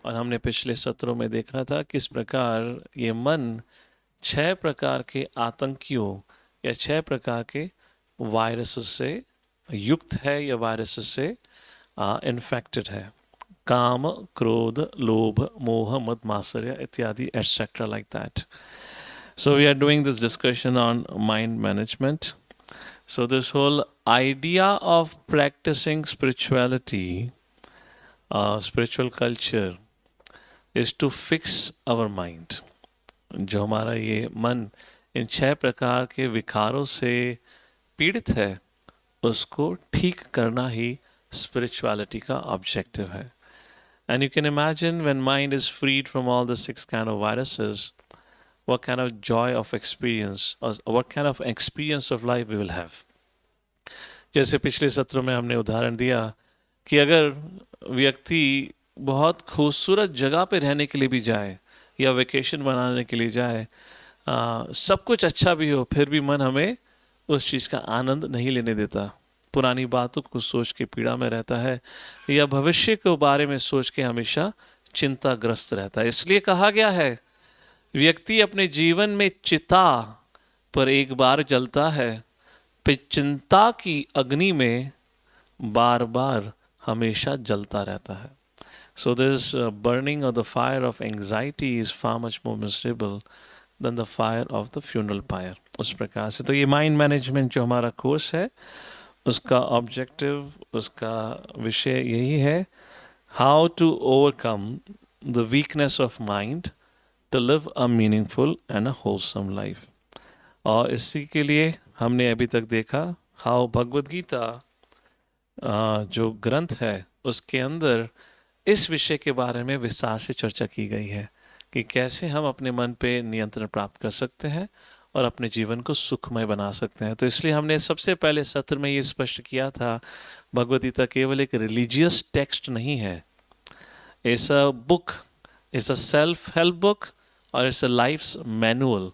और हमने पिछले सत्रों में देखा था किस प्रकार ये मन 6 प्रकार के आतंकियों या 6 प्रकार के वायरसेस से युक्त है या वायरसेस से इन्फेक्टेड है। काम, क्रोध, लोभ, मोह, मद, मात्सर्य इत्यादि etcetera like that. So we are doing this discussion on mind management. So this whole idea of practicing spirituality, spiritual culture, is to fix our mind. जो हमारा ये मन इन 6 प्रकार के विकारों से पीड़ित है उसको ठीक करना ही spirituality का objective है. And you can imagine when mind is freed from all the 6 kind of viruses, what kind of joy of experience or what kind of experience of life we will have. जैसे पिछले सत्र में हमने उदाहरण दिया कि अगर व्यक्ति बहुत खूबसूरत जगह पे रहने के लिए भी जाए या वेकेशन बनाने के लिए जाए, सब कुछ अच्छा भी हो फिर भी मन हमें उस चीज़ का आनंद नहीं लेने देता, पुरानी बातों को सोच के पीड़ा में रहता है या भविष्य के बारे में सोच के हमेशा चिंताग्रस्त रहता है. इसलिए कहा गया है व्यक्ति अपने जीवन में चिता पर एक बार जलता है, फिर चिंता की अग्नि में बार बार हमेशा जलता रहता है. So this burning of the fire of anxiety is far much more miserable than the fire of the funeral pyre. उस प्रकार से तो ये माइंड मैनेजमेंट जो हमारा कोर्स है उसका ऑब्जेक्टिव, उसका विषय यही है, how to overcome the weakness of mind to live a meaningful and a wholesome life. और इसी के लिए हमने अभी तक देखा हाउ भगवद गीता जो ग्रंथ है उसके अंदर इस विषय के बारे में विस्तार से चर्चा की गई है कि कैसे हम अपने मन पे नियंत्रण प्राप्त कर सकते हैं और अपने जीवन को सुखमय बना सकते हैं. तो इसलिए हमने सबसे पहले सत्र में ये स्पष्ट किया था भगवद गीता केवल एक रिलीजियस टेक्स्ट नहीं है, it's a book, it's a self help book और इट्स अ लाइफ्स मैनुअल.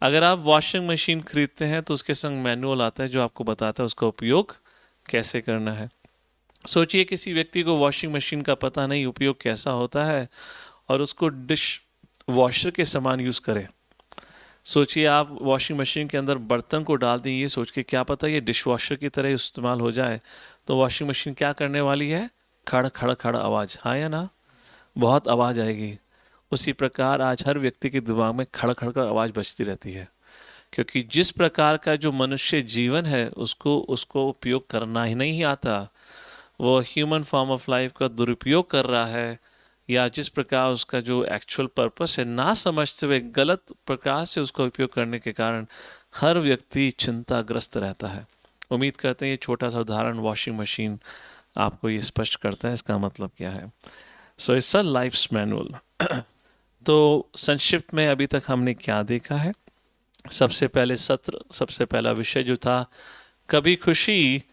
अगर आप वॉशिंग मशीन खरीदते हैं तो उसके संग मैनुअल आता है जो आपको बताता है उसका उपयोग कैसे करना है. सोचिए किसी व्यक्ति को वॉशिंग मशीन का पता नहीं, उपयोग कैसा होता है, और उसको डिश वॉशर के समान यूज़ करें. सोचिए आप वॉशिंग मशीन के अंदर बर्तन को डाल दें ये सोच के क्या पता ये डिश वॉशर की तरह इस्तेमाल हो जाए, तो वॉशिंग मशीन क्या करने वाली है, खड़ खड़ खड़ आवाज़, हाँ या ना, बहुत आवाज़ आएगी. उसी प्रकार आज हर व्यक्ति के दिमाग में खड़ खड़ कर आवाज़ बजती रहती है, क्योंकि जिस प्रकार का जो मनुष्य जीवन है उसको उपयोग करना ही नहीं आता, वो ह्यूमन फॉर्म ऑफ लाइफ का दुरुपयोग कर रहा है, या जिस प्रकार उसका जो एक्चुअल पर्पस है ना समझते हुए गलत प्रकार से उसका उपयोग करने के कारण हर व्यक्ति चिंताग्रस्त रहता है. उम्मीद करते हैं ये छोटा सा उदाहरण वॉशिंग मशीन आपको ये स्पष्ट करता है इसका मतलब क्या है. So it's a life's manual. तो संक्षिप्त में अभी तक हमने क्या देखा है, सबसे पहले सत्र, सबसे पहला विषय जो था कभी खुशी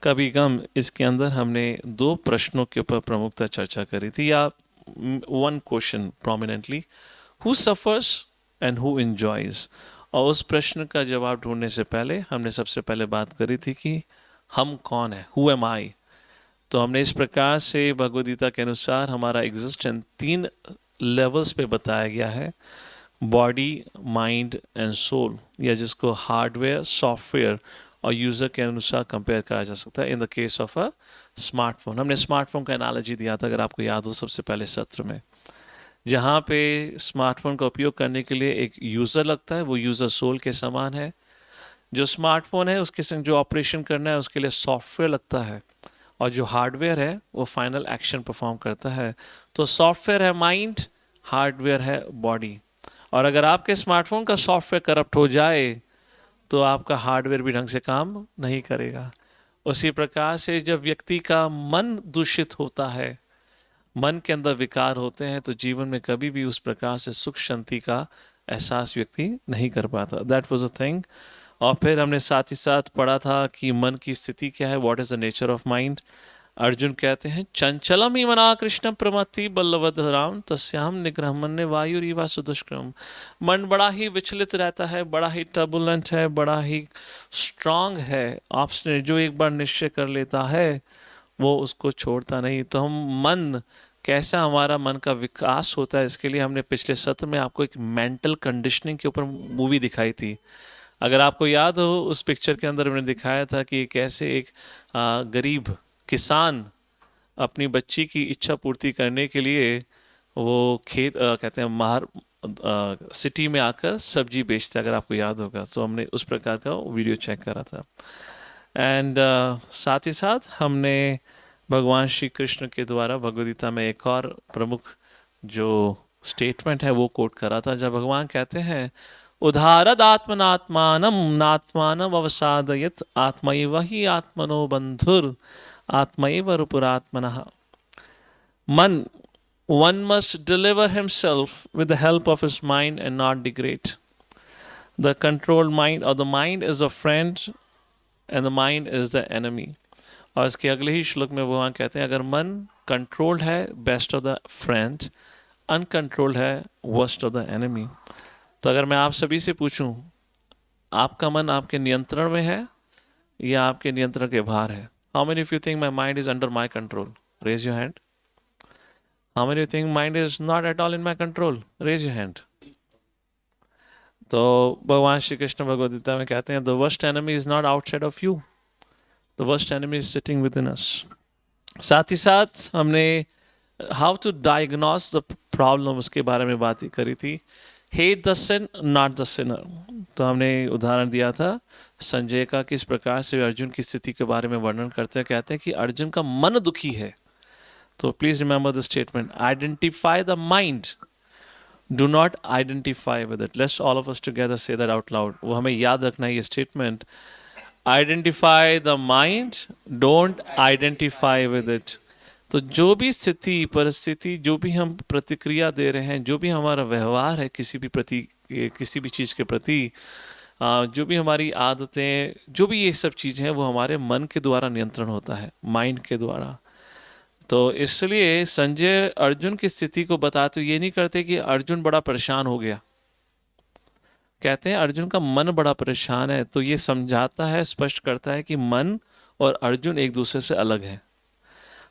कभी गम, इसके अंदर हमने 2 प्रश्नों के ऊपर प्रमुखता चर्चा करी थी, या one question prominently, who suffers and who enjoys. और उस प्रश्न का जवाब ढूंढने से पहले हमने सबसे पहले बात करी थी कि हम कौन है, हु एम आई. तो हमने इस प्रकार से भगवद गीता के अनुसार हमारा एग्जिस्टेंस 3 लेवल्स पे बताया गया है, बॉडी, माइंड एंड सोल, या जिसको हार्डवेयर, सॉफ्टवेयर और यूज़र के अनुसार कंपेयर करा जा सकता है. In the case of a smartphone, हमने स्मार्टफोन का एनालॉजी दिया था अगर आपको याद हो सबसे पहले सत्र में, जहाँ पे स्मार्टफोन का उपयोग करने के लिए एक यूज़र लगता है, वो यूज़र सोल के समान है. जो स्मार्टफोन है उसके संग जो ऑपरेशन करना है उसके लिए सॉफ्टवेयर लगता है, और जो हार्डवेयर है वो फाइनल एक्शन परफॉर्म करता है. तो सॉफ्टवेयर है माइंड, हार्डवेयर है बॉडी. और अगर आपके स्मार्टफोन का सॉफ्टवेयर करप्ट हो जाए तो आपका हार्डवेयर भी ढंग से काम नहीं करेगा. उसी प्रकार से जब व्यक्ति का मन दूषित होता है, मन के अंदर विकार होते हैं, तो जीवन में कभी भी उस प्रकार से सुख शांति का एहसास व्यक्ति नहीं कर पाता. That was a thing. और फिर हमने साथ ही साथ पढ़ा था कि मन की स्थिति क्या है, what is the nature of mind. Arjun कहते हैं चंचलम ही मना कृष्ण प्रमति बल्लभद्राम तस्याम निग्रहमन्य वायुरीवा सुदुष्क्रम. मन बड़ा ही विचलित रहता है, बड़ा ही टर्बुलेंट है, बड़ा ही स्ट्रांग है. आपने जो एक बार निश्चय कर लेता है वो उसको छोड़ता नहीं. तो हम मन कैसा हमारा मन का विकास होता है, इसके लिए हमने पिछले सत्र में आपको एक मेंटल कंडीशनिंग के ऊपर मूवी दिखाई थी। अगर आपको याद हो, उस पिक्चर के अंदर मैंने दिखाया था कि कैसे एक गरीब किसान अपनी बच्ची की इच्छा पूर्ति करने के लिए वो खेत कहते हैं मार सिटी में आकर सब्जी बेचता है। अगर आपको याद होगा तो हमने उस प्रकार का वीडियो चेक करा था। एंड साथ ही साथ हमने भगवान श्री कृष्ण के द्वारा भगवद गीता में एक और प्रमुख जो स्टेटमेंट है वो कोट करा था, जब भगवान कहते हैं उदारद आत्मनात्मानम नात्मानम अवसादयत आत्मैव ही आत्मनो बंधुर आत्मैव रुपुरात्मनः। मन, one must deliver himself with the help of his mind and not degrade. The controlled mind or the mind is a friend and the mind is the enemy. और इसके अगले ही श्लोक में भगवान कहते हैं अगर मन कंट्रोल्ड है best of the friend, uncontrolled है वर्स्ट ऑफ द एनिमी। तो अगर मैं आप सभी से पूछूं आपका मन आपके नियंत्रण में है या आपके नियंत्रण के बाहर है? How many of you think my mind is under my control? Raise your hand. How many think mind is not at all in my control? Raise your hand. तो भगवान श्री कृष्ण भगवद गीता में कहते हैं the worst enemy is not outside of you. The worst enemy is sitting within us. साथ ही साथ हमने how to diagnose the problem उसके बारे में बात करी थी। Hate the sin, not the sinner. तो हमने उदाहरण दिया था संजय का, किस प्रकार से अर्जुन की स्थिति के बारे में वर्णन करते हैं। कहते हैं कि अर्जुन का मन दुखी है। So please remember the statement. Identify the mind. Do not identify with it. Let's all of us together say that out loud. वो हमें याद रखना है ये statement. Identify the mind. Don't identify with it. तो जो भी स्थिति परिस्थिति, जो भी हम प्रतिक्रिया दे रहे हैं, जो भी हमारा व्यवहार है किसी भी चीज़ के प्रति, जो भी हमारी आदतें, जो भी ये सब चीज़ें हैं वो हमारे मन के द्वारा नियंत्रण होता है, माइंड के द्वारा। तो इसलिए संजय अर्जुन की स्थिति को बताते हुए ये नहीं करते कि अर्जुन बड़ा परेशान हो गया, कहते हैं अर्जुन का मन बड़ा परेशान है। तो ये समझाता है, स्पष्ट करता है कि मन और अर्जुन एक दूसरे से अलग हैं।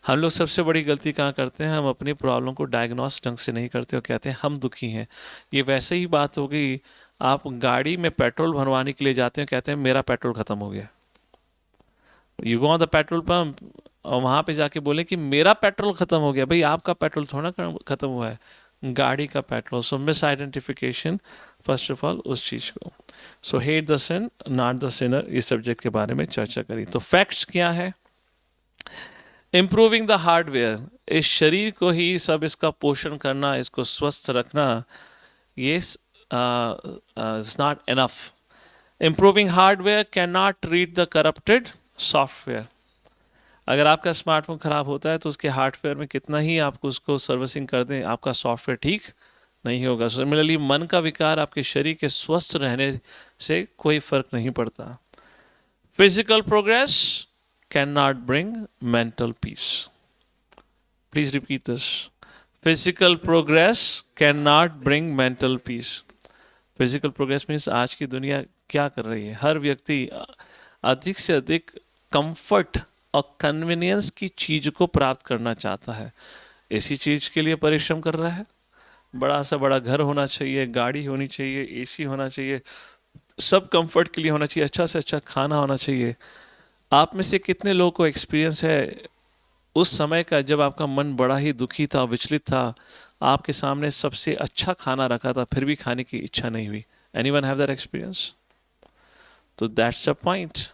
हम लोग सबसे बड़ी गलती कहाँ करते हैं, हम अपनी प्रॉब्लम को डायग्नोस ढंग से नहीं करते और कहते हैं हम दुखी हैं। ये वैसे ही बात हो गई, आप गाड़ी में पेट्रोल भरवाने के लिए जाते हैं, कहते हैं मेरा पेट्रोल ख़त्म हो गया। You go on the petrol pump और वहाँ पे जाके बोले कि मेरा पेट्रोल ख़त्म हो गया। भाई आपका पेट्रोल थोड़ा ख़त्म हुआ है, गाड़ी का petrol. So miss identification first of all उस चीज़ को। So hate the sin not the sinner, इस सब्जेक्ट के बारे में चर्चा करी। तो फैक्ट्स क्या है? इम्प्रूविंग द हार्डवेयर, इस शरीर को ही सब इसका पोषण करना, इसको स्वस्थ रखना, ये is not enough. Improving hardware can not treat the corrupted software. अगर आपका स्मार्टफोन ख़राब होता है तो उसके हार्डवेयर में कितना ही आपको उसको सर्विसिंग कर दें, आपका सॉफ्टवेयर ठीक नहीं होगा। सिमिलरली मन का विकार आपके शरीर के स्वस्थ रहने से कोई फ़र्क नहीं पड़ता। Physical progress can not bring mental peace. Please repeat this. Physical progress can not bring mental peace. Physical progress means आज की दुनिया क्या कर रही है, हर व्यक्ति अधिक से अधिक कंफर्ट और कन्वीनियंस की चीज़ को प्राप्त करना चाहता है। इसी चीज़ के लिए परिश्रम कर रहा है। बड़ा सा बड़ा घर होना चाहिए, गाड़ी होनी चाहिए, एसी होना चाहिए, सब कंफर्ट के लिए होना चाहिए, अच्छा से अच्छा खाना होना चाहिए। आप में से कितने लोगों को एक्सपीरियंस है उस समय का जब आपका मन बड़ा ही दुखी था, विचलित था, आपके सामने सबसे अच्छा खाना रखा था फिर भी खाने की इच्छा नहीं हुई? Anyone have that experience? तो दैट्स अ पॉइंट।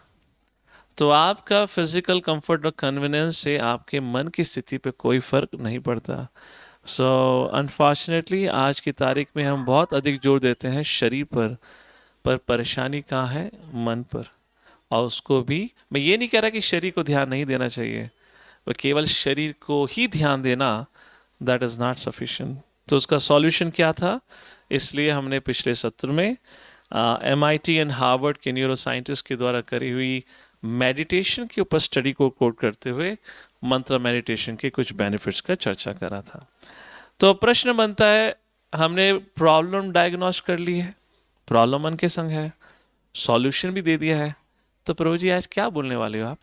तो आपका फिजिकल कंफर्ट और कन्वीनियंस से आपके मन की स्थिति पे कोई फ़र्क नहीं पड़ता। सो अनफॉर्चुनेटली आज की तारीख में हम बहुत अधिक जोर देते हैं शरीर पर परेशानी कहाँ है? मन पर। और उसको भी, मैं ये नहीं कह रहा कि शरीर को ध्यान नहीं देना चाहिए, वह केवल शरीर को ही ध्यान देना दैट इज़ नॉट सफिशिएंट। तो उसका सॉल्यूशन क्या था? इसलिए हमने पिछले सत्र में MIT एंड हार्वर्ड के न्यूरो साइंटिस्ट के द्वारा करी हुई मेडिटेशन के ऊपर स्टडी को कोट करते हुए मंत्र मेडिटेशन के कुछ बेनिफिट्स का चर्चा करा था। तो प्रश्न बनता है, हमने प्रॉब्लम डायग्नोस कर ली है, प्रॉब्लम मन के संग है, सॉल्यूशन भी दे दिया है, तो प्रभु जी आज क्या बोलने वाले हो आप?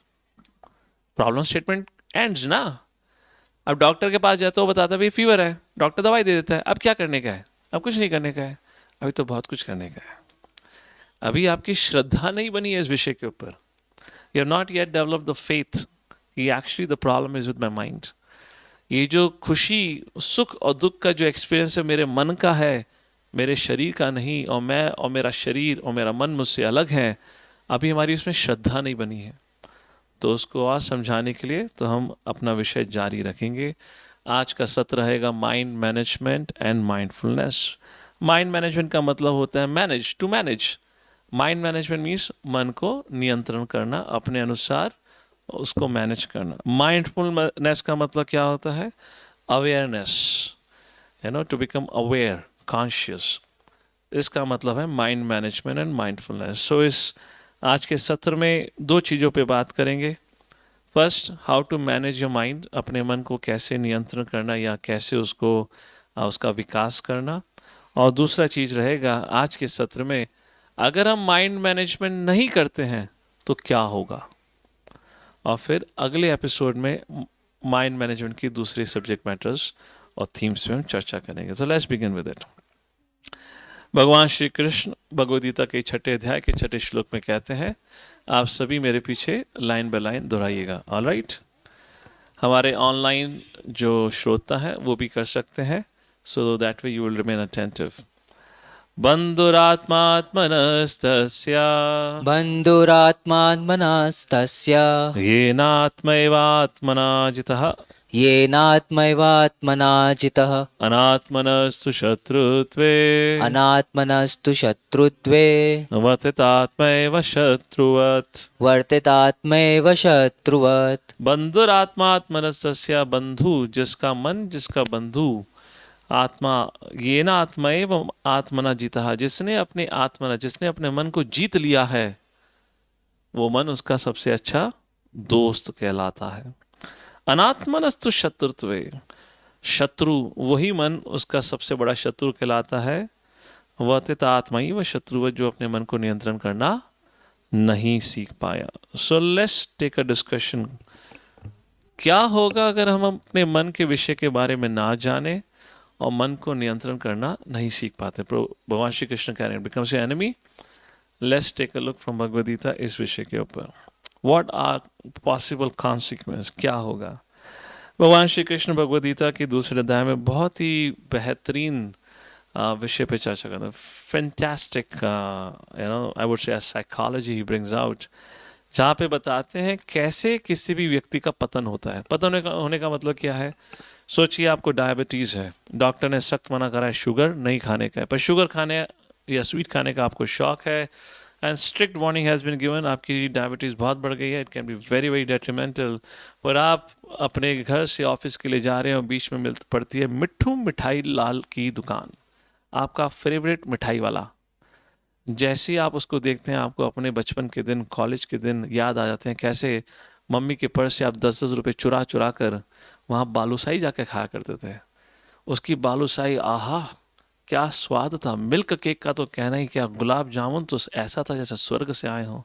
प्रॉब्लम स्टेटमेंट एंड्स ना, अब डॉक्टर के पास जाते हो, बताता है भाई फीवर है, डॉक्टर दवाई दे देता है, अब क्या करने का है? अब कुछ नहीं करने का है, अभी तो बहुत कुछ करने का है। अभी आपकी श्रद्धा नहीं बनी है इस विषय के ऊपर। You have not yet develop the faith कि actually the problem is with my mind. ये जो खुशी सुख और दुख का जो एक्सपीरियंस है मेरे मन का है, मेरे शरीर का नहीं, और मैं और मेरा शरीर और मेरा मन मुझसे अलग है। अभी हमारी उसमें श्रद्धा नहीं बनी है। तो उसको और समझाने के लिए तो हम अपना विषय जारी रखेंगे। आज का सत्र रहेगा mind management and mindfulness. Mind management का मतलब होता है manage, to manage. Mind management means मन को नियंत्रण करना, अपने अनुसार उसको मैनेज करना। माइंडफुलनेस का मतलब क्या होता है? Awareness, to become aware, conscious. इसका मतलब है mind management and mindfulness. So इस आज के सत्र में दो चीज़ों पे बात करेंगे। First, how to manage your mind, अपने मन को कैसे नियंत्रण करना या कैसे उसको उसका विकास करना। और दूसरा चीज़ रहेगा आज के सत्र में, अगर हम माइंड मैनेजमेंट नहीं करते हैं तो क्या होगा। और फिर अगले एपिसोड में माइंड मैनेजमेंट की दूसरी सब्जेक्ट मैटर्स और थीम्स पे हम चर्चा करेंगे। So let's begin with it. भगवान श्री कृष्ण भगवद गीता के 6 अध्याय के 6 श्लोक में कहते हैं, आप सभी मेरे पीछे लाइन बाय लाइन दोहराइएगा। All right. हमारे ऑनलाइन जो श्रोता है वो भी कर सकते हैं, so that way you will remain attentive. बंधुरात्मात्मनस्तस्य बन्धुरात्मात्मनस्तस्य येनात्मैवात्मना जितः येनात्मैवात्मना जितः अनात्मनस्तु शत्रुत्वे अनात्मनस्तु शत्रुत्वे वर्तितात्मैव शत्रुवत्। वर्तितात्मैव शत्रुवत्। बंधुरात्मात्मनस्तस्य, बंधु जिसका मन, जिसका बंधु। आत्मा, ये ना आत्मैव आत्मना जीता, जिसने अपने आत्मना, जिसने अपने मन को जीत लिया है, वो मन उसका सबसे अच्छा दोस्त कहलाता है। अनात्मनस्तु शत्रुत्वे, शत्रु वही मन उसका सबसे बड़ा शत्रु कहलाता है। वर्तित आत्मा ही वह शत्रु, जो अपने मन को नियंत्रण करना नहीं सीख पाया। So let's take a discussion. क्या होगा अगर हम अपने मन के विषय के बारे में ना जाने और मन को नियंत्रण करना नहीं सीख पाते? भगवान श्री कृष्ण कह रहे हैं, becomes your enemy. Let's take a look from Bhagavad Gita इस विषय के ऊपर। व्हाट आर पॉसिबल कॉन्सिक्वेंस, क्या होगा? भगवान श्री कृष्ण भगवद गीता के दूसरे अध्याय में बहुत ही बेहतरीन विषय पे चर्चा करते हैं। Fantastic, I would say psychology he brings out, जहाँ पे बताते हैं कैसे किसी भी व्यक्ति का पतन होता है। पतन होने का मतलब क्या है? सोचिए आपको डायबिटीज़ है, डॉक्टर ने सख्त मना करा है शुगर नहीं खाने का है, पर शुगर खाने या स्वीट खाने का आपको शौक है, and strict warning has been given, आपकी डायबिटीज़ बहुत बढ़ गई है, it can be very very detrimental. पर आप अपने घर से ऑफिस के लिए जा रहे हैं और बीच में पड़ती है मिट्ठू मिठाई लाल की दुकान, आपका फेवरेट मिठाई वाला। जैसे ही आप उसको देखते हैं, आपको अपने बचपन के दिन, कॉलेज के दिन याद आ जाते हैं, कैसे मम्मी के पर्स से आप 10-10 रुपये चुरा चुरा कर वहाँ बालूशाही जाके खाया करते थे। उसकी बालूशाही, आहा क्या स्वाद था। मिल्क केक का तो कहना ही क्या, गुलाब जामुन तो ऐसा था जैसे स्वर्ग से आए हों।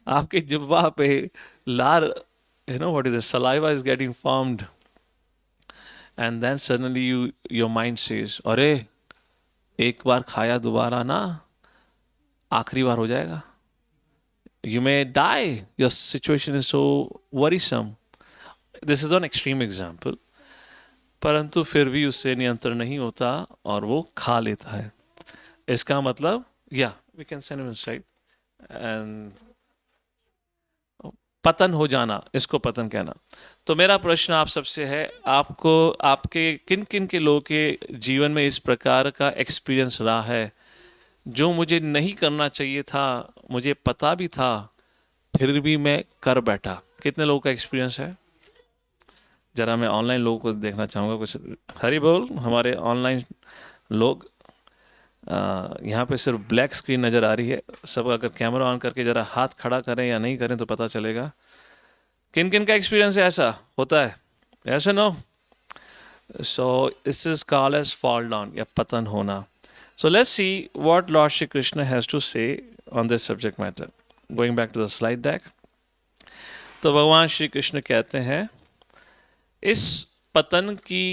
आपके जिह्वा पे लार, what is saliva is getting formed, and then suddenly your mind says, अरे एक बार खाया दोबारा ना, आखिरी बार हो जाएगा। You may die. Your situation is so worrisome. This is an extreme example. परंतु फिर भी उससे नियंत्रण नहीं होता और वो खा लेता है। इसका मतलब, या we can send him inside, and पतन हो जाना, इसको पतन कहना। तो मेरा प्रश्न आप सबसे है, आपको आपके किन किन के लोगों के जीवन में इस प्रकार का एक्सपीरियंस रहा है, जो मुझे नहीं करना चाहिए था, मुझे पता भी था, फिर भी मैं कर बैठा? कितने लोगों का एक्सपीरियंस है? जरा मैं ऑनलाइन लोगों को देखना चाहूँगा, कुछ हरी बोल। हमारे ऑनलाइन लोग, यहाँ पे सिर्फ ब्लैक स्क्रीन नज़र आ रही है। सब अगर कैमरा ऑन करके ज़रा हाथ खड़ा करें या नहीं करें तो पता चलेगा किन किन का एक्सपीरियंस ऐसा होता है। ऐसा नो, so this is called as fall down या पतन होना। So let's see what Lord Shri Krishna has to say on this subject matter. Going back to the slide deck. तो भगवान श्री कृष्ण कहते हैं, इस पतन की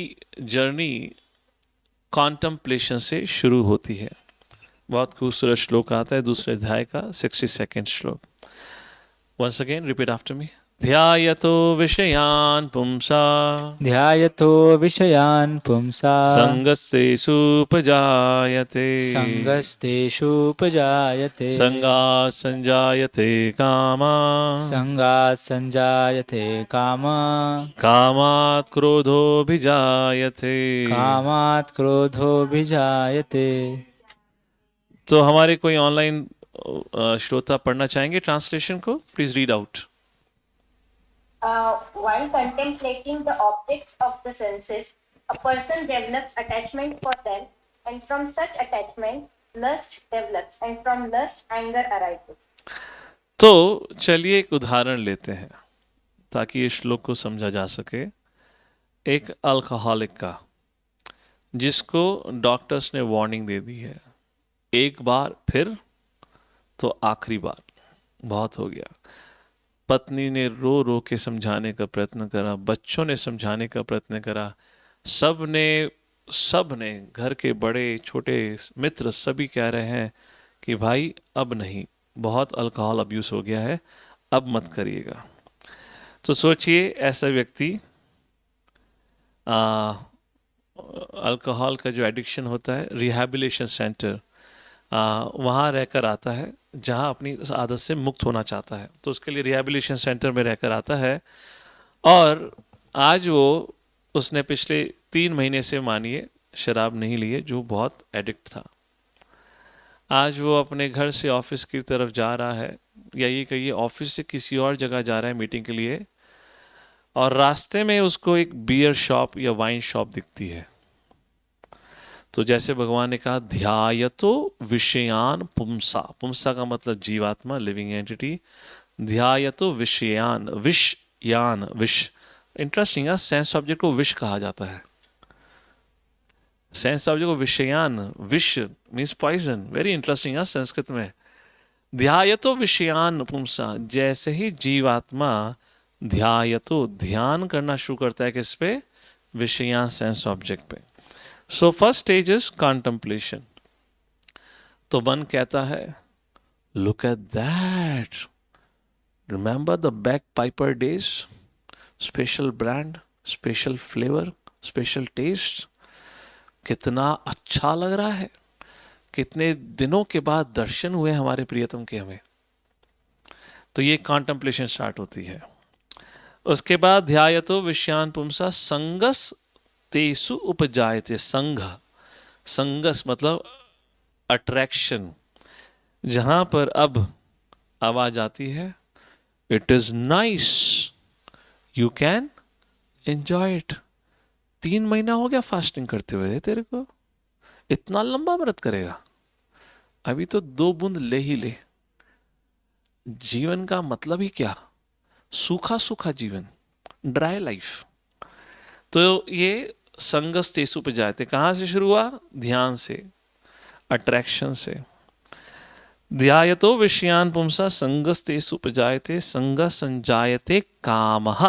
जर्नी कॉन्टम्पलेशन से शुरू होती है। बहुत खूबसूरत श्लोक आता है दूसरे अध्याय का 62nd श्लोक। Once again repeat after me. ध्यायतो विषयान् पुंसा ध्यायतो विषयान् पुंसा संगस्तेषुपजायते सङ्गस्तेषुपजायते संगात् संजायते कामा सङ्गात् सञ्जायते कामा कामात् क्रोधोऽभिजायते। कामात् क्रोधोऽभिजायते। तो हमारे कोई ऑनलाइन श्रोता पढ़ना चाहेंगे ट्रांसलेशन को? Please read out. While contemplating the objects of the senses, a person develops attachment for them, and from such attachment, lust develops, and from lust, anger arises. तो चलिए एक उदाहरण लेते हैं ताकि इस श्लोक को समझा जा सके। एक अल्कोहलिक का जिसको डॉक्टर्स ने वार्निंग दे दी है, एक बार फिर तो आखिरी बार, बहुत हो गया। पत्नी ने रो रो के समझाने का प्रयत्न करा, बच्चों ने समझाने का प्रयत्न करा, सब ने घर के बड़े छोटे मित्र सभी कह रहे हैं कि भाई अब नहीं, बहुत अल्कोहल अब्यूज हो गया है, अब मत करिएगा। तो सोचिए ऐसा व्यक्ति अल्कोहल का जो एडिक्शन होता है, रिहैबिलिटेशन सेंटर वहाँ रहकर आता है, जहाँ अपनी आदत से मुक्त होना चाहता है। तो उसके लिए रिहैबिलिटेशन सेंटर में रहकर आता है, और आज उसने पिछले 3 महीने से मानिए शराब नहीं लिए, जो बहुत एडिक्ट था। आज वो अपने घर से ऑफिस की तरफ जा रहा है, या ये कहिए ऑफिस से किसी और जगह जा रहा है मीटिंग के लिए, और रास्ते में उसको एक बियर शॉप या वाइन शॉप दिखती है। तो जैसे भगवान ने कहा ध्यायतो विषयान पुंसा, पुंसा का मतलब जीवात्मा, लिविंग एंटिटी। ध्यायतो विषयान, विषयान, विष, इंटरेस्टिंग है, सेंस ऑब्जेक्ट को विष कहा जाता है। सेंस ऑब्जेक्ट को विषयान, विष मीन्स पॉइजन, वेरी इंटरेस्टिंग है संस्कृत में। ध्यायतो विषयान पुंसा, जैसे ही जीवात्मा ध्यायतो ध्यान करना शुरू करता है किस पे? विषयान, सेंस ऑब्जेक्ट पे। So first stage is contemplation. तो मन कहता है look at that, remember the Bagpiper days, special brand, special flavour, special taste, कितना अच्छा लग रहा है, कितने दिनों के बाद दर्शन हुए हमारे प्रियतम के हमें। तो ये कॉन्टम्पलेशन स्टार्ट होती है। उसके बाद ध्यायतो विषयान पुंसा संगस तेसु उपजायते। संघ, संगस मतलब अट्रैक्शन, जहां पर अब आवाज आती है it is nice, you can enjoy it. 3 महीना हो गया फास्टिंग करते हुए तेरे को, इतना लंबा व्रत करेगा? अभी तो 2 बूंद ले ही ले। जीवन का मतलब ही क्या? सूखा सूखा जीवन, ड्राई लाइफ। तो ये संगस तेसु पे जाते, कहाँ से शुरू हुआ? ध्यान से, अट्रैक्शन से। ध्यायतो विषयान पुंसा संगस तेसु पे जायते, संग संजायते कामः।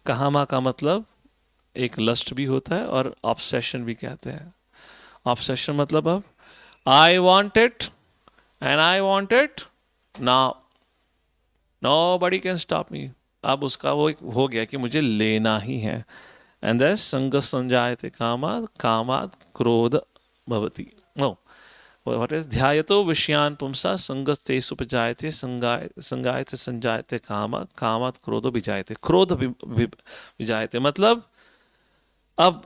कामा का मतलब एक लस्ट भी होता है और ऑब्सेशन भी कहते हैं। ऑब्सेशन मतलब अब I want it and I want it now, nobody can stop मी। अब उसका वो हो गया कि मुझे लेना ही है। एंड दैट संग संजायते कामात्, कामात् क्रोध भवति। नो व्हाट इज ध्यायतो विषयान पुंसा संगस्तेषु उपजायते, संगायते संजायते कामा, कामात् क्रोधो विजायते, क्रोध विजायते मतलब अब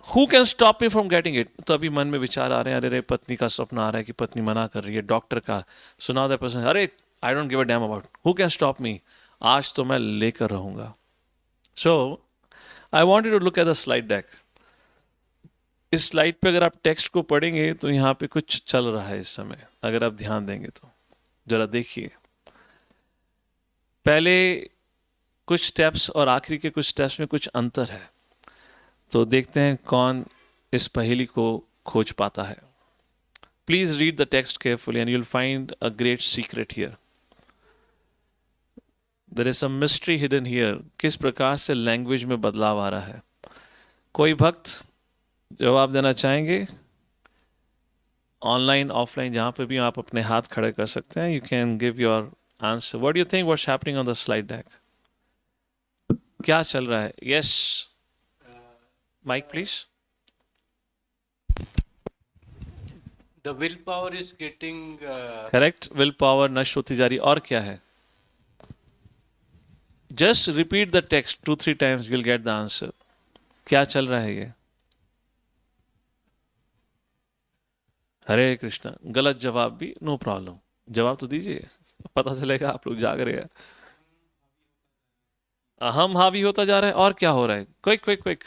who can stop me from getting it. तो अभी मन में विचार आ रहे हैं, अरे पत्नी का स्वप्न आ रहा है कि पत्नी मना कर रही है, डॉक्टर का सुना दैट पर्सन, अरे I don't give a damn about, who can stop me, आज तो मैं लेकर रहूंगा। So I want you to look at the slide deck. इस स्लाइड पे अगर आप टेक्स्ट को पढ़ेंगे तो यहाँ पे कुछ चल रहा है इस समय, अगर आप ध्यान देंगे तो जरा देखिए। पहले कुछ स्टेप्स और आखिरी के कुछ स्टेप्स में कुछ अंतर है, तो देखते हैं कौन इस पहेली को खोज पाता है। Please read the text carefully and you'll find a great secret here. There is some mystery hidden here. किस प्रकार से लैंग्वेज में बदलाव आ रहा है। कोई भक्त जवाब देना चाहेंगे? ऑनलाइन ऑफलाइन जहाँ पे भी आप अपने हाथ खड़े कर सकते हैं. You can give your answer. What do you think what's happening on the slide deck? क्या चल रहा है? Yes, mike please. The willpower is getting correct. Willpower नष्ट होती जा रही. और क्या है? Just repeat the text 2-3 times, will get the answer. क्या चल रहा है ये? हरे कृष्णा. गलत जवाब भी नो प्रॉब्लम, जवाब तो दीजिए, पता चलेगा आप लोग जाग रहे हैं. अहम हावी होता जा रहा है. और क्या हो रहा है? Quick quick quick.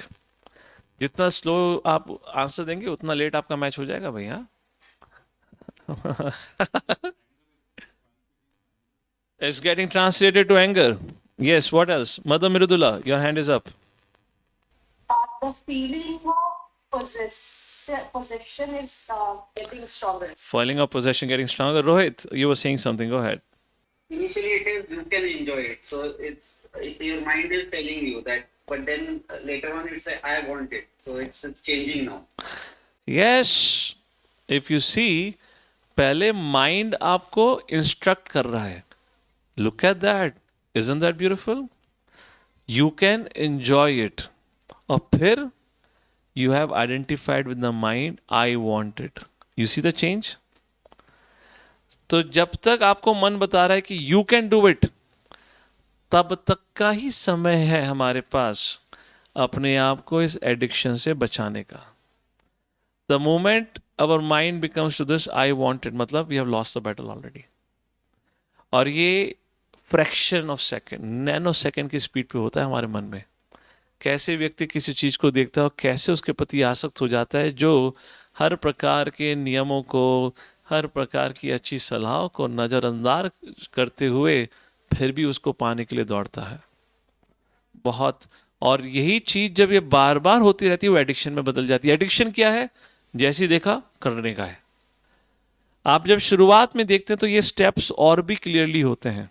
जितना स्लो आप आंसर देंगे उतना लेट आपका मैच हो जाएगा भैया. It's getting translated to anger. Yes, what else? Mother Miridula, your hand is up. The feeling of possession is getting stronger. Feeling of possession getting stronger. Rohit, you were saying something. Go ahead. Initially it is you can enjoy it, so your mind is telling you that, but then later on you say I want it, so it's changing now. Yes. If you see, पहले mind आपको instruct कर रहा है. Look at that. Isn't that beautiful? You can enjoy it. और फिर you have identified with the mind I want it. You see the change. तो जब तक आपको मन बता रहा है कि यू कैन डू इट, तब तक का ही समय है हमारे पास अपने आप को इस एडिक्शन से बचाने का. The moment our mind becomes to this, I want it, मतलब we have lost the battle already. और ये fraction of second, nano second की स्पीड पे होता है हमारे मन में. कैसे व्यक्ति किसी चीज़ को देखता है और कैसे उसके प्रति आसक्त हो जाता है, जो हर प्रकार के नियमों को, हर प्रकार की अच्छी सलाहों को नज़रअंदाज करते हुए फिर भी उसको पाने के लिए दौड़ता है. बहुत. और यही चीज़ जब ये बार बार होती रहती है वो एडिक्शन में बदल जाती है. एडिक्शन क्या है? जैसे देखा करने का है. आप जब शुरुआत में देखते हैं तो ये स्टेप्स और भी क्लियरली होते हैं.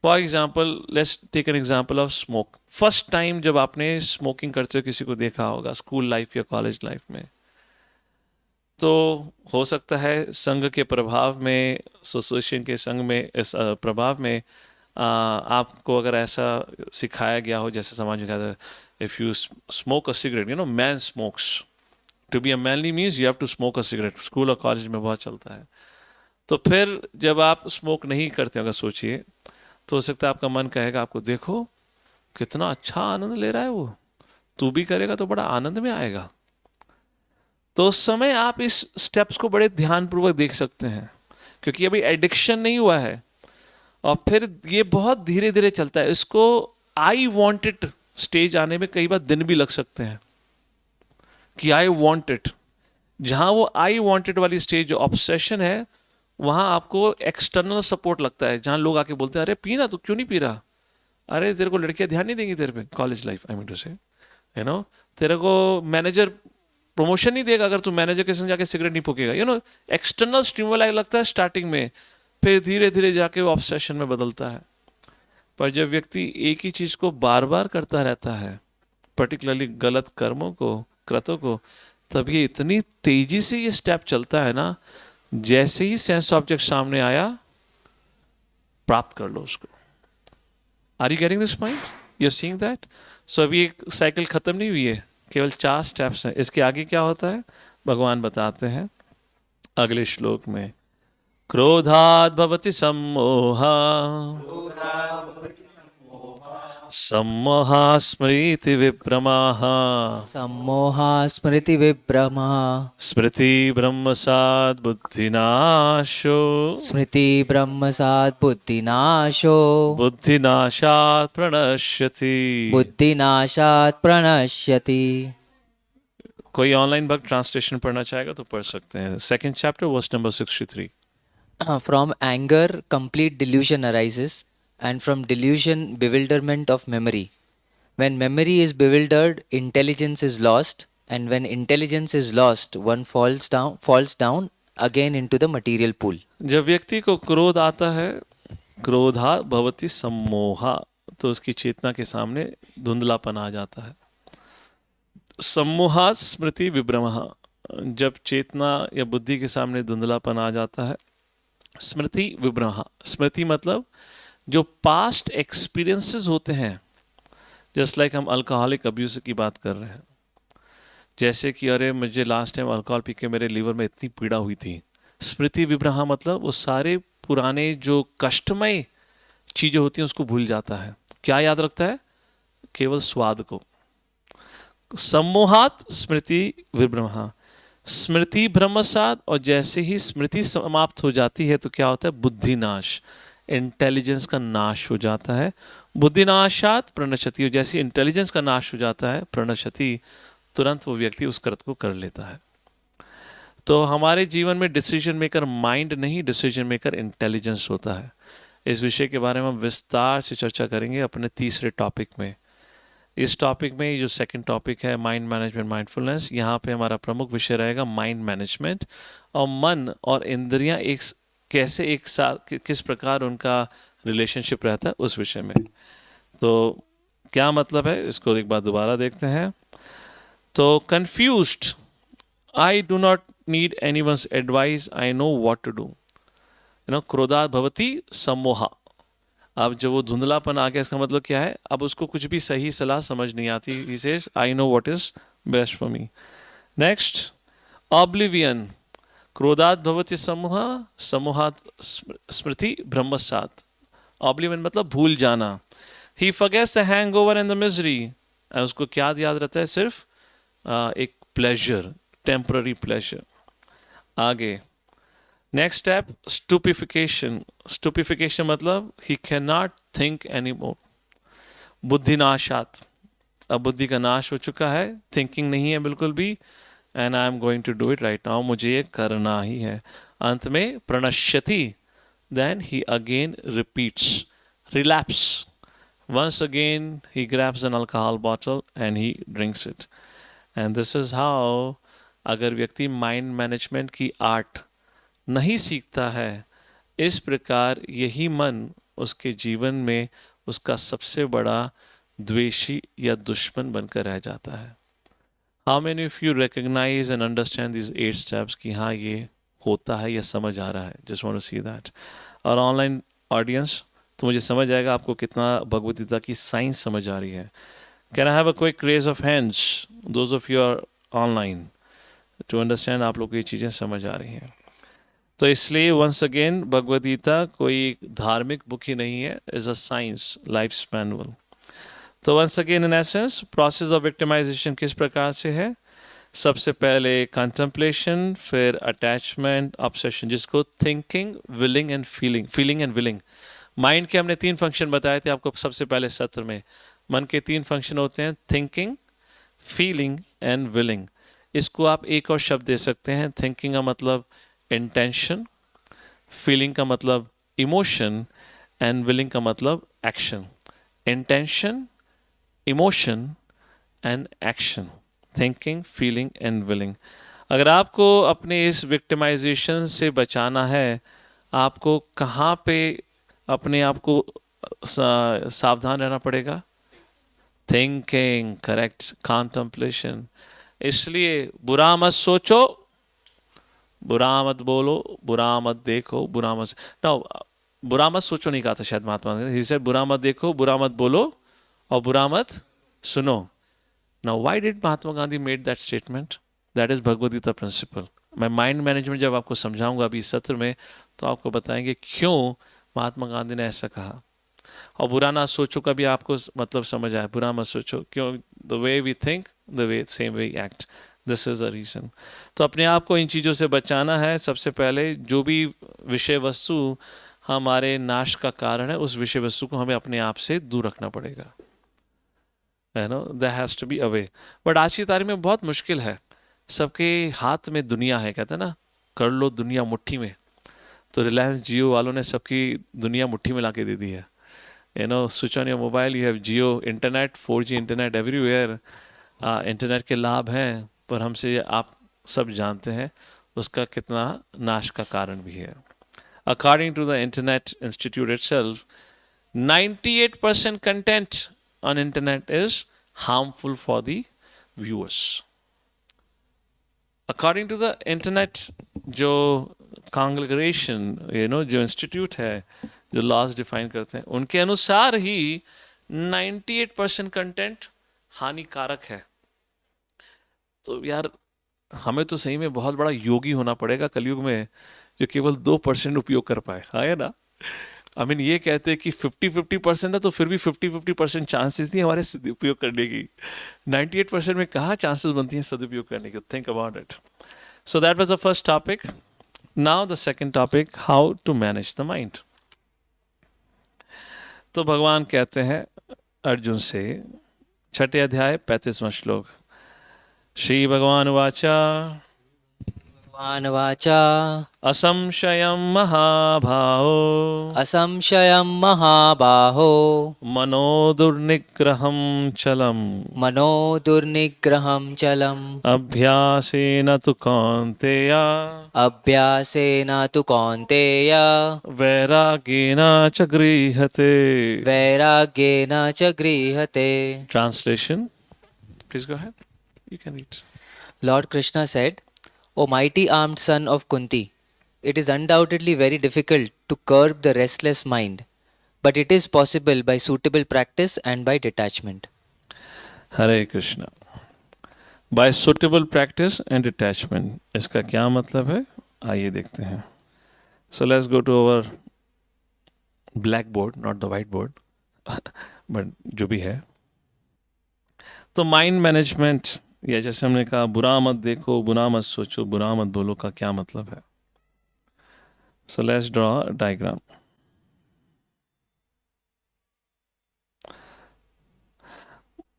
For example, let's take an example of smoke. First time जब आपने स्मोकिंग करते हुए किसी को देखा होगा स्कूल लाइफ या कॉलेज लाइफ में, तो हो सकता है संघ के प्रभाव में, एसोसिएशन के संघ में, इस प्रभाव में आपको अगर ऐसा सिखाया गया हो, जैसे समाज में कहता है, if you smoke a cigarette, you know man smokes. To be a manly means you have to smoke a cigarette. School और कॉलेज में बहुत चलता है. तो फिर जब आप स्मोक नहीं करते, अगर सोचिए, तो हो सकता है आपका मन कहेगा आपको, देखो कितना अच्छा आनंद ले रहा है वो, तू भी करेगा तो बड़ा आनंद में आएगा. तो उस समय आप इस स्टेप्स को बड़े ध्यानपूर्वक देख सकते हैं, क्योंकि अभी एडिक्शन नहीं हुआ है. और फिर ये बहुत धीरे धीरे चलता है. इसको आई वॉन्ट इट स्टेज आने में कई बार दिन भी लग सकते हैं कि आई वॉन्ट इट. जहाँ वो आई वॉन्ट इट वाली स्टेज, जो ऑब्सेशन है, वहाँ आपको एक्सटर्नल सपोर्ट लगता है. जहाँ लोग आके बोलते हैं, अरे पीना, तो क्यों नहीं पी रहा? अरे तेरे को लड़कियाँ ध्यान नहीं देंगी तेरे पे. College life, I mean to say, you know, तेरे को मैनेजर प्रमोशन नहीं देगा अगर तू मैनेजर के संग जाके सिगरेट नहीं फूकेगा. यू नो, एक्सटर्नल स्टिमुलाई लगता है स्टार्टिंग में, फिर धीरे धीरे जाके वो ऑब्सेशन में बदलता है. पर जब व्यक्ति एक ही चीज़ को बार बार करता रहता है, पर्टिकुलरली गलत कर्मों को, कृतों को, तब ये इतनी तेजी से ये स्टेप चलता है ना, जैसे ही सेंस ऑब्जेक्ट सामने आया, प्राप्त कर लो उसको. Are you getting this point? You are seeing that? So अभी एक साइकिल खत्म नहीं हुई है, केवल 4 स्टेप्स हैं. इसके आगे क्या होता है भगवान बताते हैं अगले श्लोक में. क्रोधात् भवति सम्मोहा, सम्मोहा स्मृति विभ्रमाः, सम्मोहा स्मृति विभ्रमा, स्मृति ब्रह्मसात् बुद्धिनाशो, स्मृति ब्रह्मसात् बुद्धिनाशो, बुद्धिनाशात् प्रणश्यति. बुद्धिनाशात् प्रणश्यति. कोई ऑनलाइन भक्त ट्रांसलेशन पढ़ना चाहेगा तो पढ़ सकते हैं. 2nd chapter verse number 63. From anger, complete delusion arises, and from delusion, bewilderment of memory. When memory is bewildered, intelligence is lost, and when intelligence is lost, one falls down again into the material pool. जब व्यक्ति को क्रोध आता है, क्रोधा भवति सम्मोहा, तो उसकी चेतना के सामने धुंधलापन आ जाता है. सम्मोहात् स्मृति विभ्रमः, जब चेतना या बुद्धि के सामने धुंधलापन आ जाता है। स्मृति विभ्रमः, स्मृति मतलब जो पास्ट एक्सपीरियंसेस होते हैं, जस्ट लाइक हम अल्कोहलिक अब्यूज की बात कर रहे हैं, जैसे कि अरे मुझे लास्ट टाइम अल्कोहल पी के मेरे लीवर में इतनी पीड़ा हुई थी। स्मृति विभ्रमः मतलब वो सारे पुराने जो कष्टमय चीज़ें होती हैं उसको भूल जाता है। क्या याद रखता है? केवल स्वाद को। सम्मोहात् स्मृति विभ्रमः, स्मृति भ्रमसात, और जैसे ही स्मृति समाप्त हो जाती है तो क्या होता है? बुद्धिनाश, इंटेलिजेंस का नाश हो जाता है। बुद्धिनाशात प्रणश्यति, जैसे इंटेलिजेंस का नाश हो जाता है, प्रणश्यति, तुरंत वो व्यक्ति उस कृत्य को कर लेता है। तो हमारे जीवन में डिसीजन मेकर माइंड नहीं, डिसीजन मेकर इंटेलिजेंस होता है। इस विषय के बारे में हम विस्तार से चर्चा करेंगे अपने तीसरे टॉपिक में। इस टॉपिक में जो सेकंड टॉपिक है माइंड मैनेजमेंट माइंडफुलनेस, यहाँ पे हमारा प्रमुख विषय रहेगा माइंड मैनेजमेंट, और मन और इंद्रियां कैसे एक साथ, किस प्रकार उनका रिलेशनशिप रहता है उस विषय में। तो क्या मतलब है इसको एक बार दोबारा देखते हैं। तो confused, I do not need anyone's advice, I know what to do. क्रोधात् भवति सम्मोहा, अब जब वो धुंधलापन आ गया इसका मतलब क्या है? अब उसको कुछ भी सही सलाह समझ नहीं आती। He says I know what is best for me. Next, oblivion, क्रोधात् भवति सम्मोहा, सम्मोहात् स्मृति भ्रमसात। ऑब्लिवियन मतलब भूल जाना। He forgets the hangover and the misery, उसको क्या याद रहता है? सिर्फ एक प्लेजर, टेम्पररी प्लेजर। आगे नेक्स्ट स्टेप, स्टूपिफिकेशन। स्टूपिफिकेशन मतलब he can not think any more. बुद्धिनाशात, अब बुद्धि का नाश हो चुका है, थिंकिंग नहीं है बिल्कुल भी, and I am going to do it right now, मुझे ये करना ही है। अंत में प्रणश्यति, then he again repeats, relapse, once again he grabs an alcohol bottle and he drinks it, and this is how, अगर व्यक्ति माइंड मैनेजमेंट की आर्ट नहीं सीखता है, इस प्रकार यही मन उसके जीवन में उसका सबसे बड़ा द्वेषी या दुश्मन बनकर रह जाता है। How many of you recognise and understand this 8 steps कि हाँ ये होता है या समझ आ रहा है? Just want to see that. और ऑनलाइन ऑडियंस, तो मुझे समझ आएगा आपको कितना भगवद गीता की साइंस समझ आ रही है। Can I have a quick raise of hands, those of you are online, to understand आप लोग को ये चीज़ें समझ आ रही हैं। तो इसलिए वंस अगेन भगवद गीता कोई धार्मिक बुक ही नहीं है, is a science, life manual. तो once again in essence process of victimization किस प्रकार से है? सबसे पहले कंटेम्पलेशन, फिर अटैचमेंट, ऑब्सेशन, जिसको thinking, willing and feeling, feeling and willing. Mind के हमने 3 फंक्शन बताए थे आपको सबसे पहले सत्र में। मन के 3 फंक्शन होते हैं, थिंकिंग, फीलिंग एंड विलिंग। इसको आप एक और शब्द दे सकते हैं। थिंकिंग का मतलब इंटेंशन, फीलिंग का मतलब इमोशन, एंड विलिंग का मतलब action. Intention, emotion and action, thinking, feeling and willing. अगर आपको अपने इस विक्टिमाइजेशन से बचाना है, आपको कहाँ पे अपने आप को सावधान रहना पड़ेगा? Thinking, correct, contemplation. इसलिए बुरा मत सोचो, बुरा मत बोलो, बुरा मत देखो, बुरा मत बुरा मत सोचो नहीं कहा था शायद महात्मा गांधी। ही सेड बुरा मत देखो, बुरा मत बोलो और बुरा मत सुनो। Now why did Mahatma Gandhi made that statement? That is Bhagavad Gita principle. मैं माइंड मैनेजमेंट जब आपको समझाऊंगा अभी इस सत्र में, तो आपको बताएंगे क्यों महात्मा गांधी ने ऐसा कहा। और बुरा ना सोचो का भी आपको मतलब समझ आया, बुरा मत सोचो, क्यों? The way we think, the way same way act, this is the reason. तो अपने आप को इन चीज़ों से बचाना है। सबसे पहले जो भी विषय वस्तु हमारे नाश का कारण है, उस विषय वस्तु को हमें अपने आप से दूर रखना पड़ेगा, है ना। That has to be away. But आज की तारीख में बहुत मुश्किल है। सबके हाथ में दुनिया है, कहते हैं ना, कर लो दुनिया मुट्ठी में। तो रिलायंस जियो वालों ने सबकी दुनिया मुट्ठी में ला के दे दी है। You know, switch on your mobile, you have Jio internet, 4G internet everywhere. Internet के लाभ हैं, पर हमसे आप सब जानते हैं उसका कितना नाश का कारण भी है। According to the internet institute itself, 98% content on internet is harmful for the viewers. According to the internet, जो congregation, जो इंस्टीट्यूट है जो लॉज डिफाइन करते हैं, उनके अनुसार ही 98% कंटेंट हानिकारक है. तो यार हमें तो सही में बहुत बड़ा योगी होना पड़ेगा कलयुग में जो केवल 2% उपयोग कर पाए. हाँ है ना. आई मीन ये कहते हैं कि 50-50% है तो फिर भी 50-50% चांसेस नहीं हमारे सदुपयोग करने की. 98% में कहाँ चांसेस बनती हैं सदुपयोग करने की. Think about it. So that was the first topic. Now the second topic, how to manage the mind. तो भगवान कहते हैं अर्जुन से, छठे अध्याय 35वां श्लोक. श्री भगवान वाचा भगवान् वाचा असंशयं महाभाहो असंशयं महाबाहो मनो दुर्निग्रहं चलम् मनो दुर्निग्रहं चलम् अभ्यासेन तु कौन्तेय अभ्यासेन तु कौन्तेय वैराग्येन च गृह्यते. वैराग्येन च गृह्यते. Translation, please go ahead. You can read. Lord Krishna said, O mighty armed son of Kunti, it is undoubtedly very difficult to curb the restless mind, but it is possible by suitable practice and by detachment. Hare Krishna. By suitable practice and detachment, इसका क्या मतलब है आइए देखते हैं. So let's go to our blackboard, not the whiteboard, but जो भी है. तो माइंड मैनेजमेंट, या जैसे हमने कहा बुरा मत देखो, बुरा मत सोचो, बुरा मत बोलो का क्या मतलब है. So let's draw a diagram.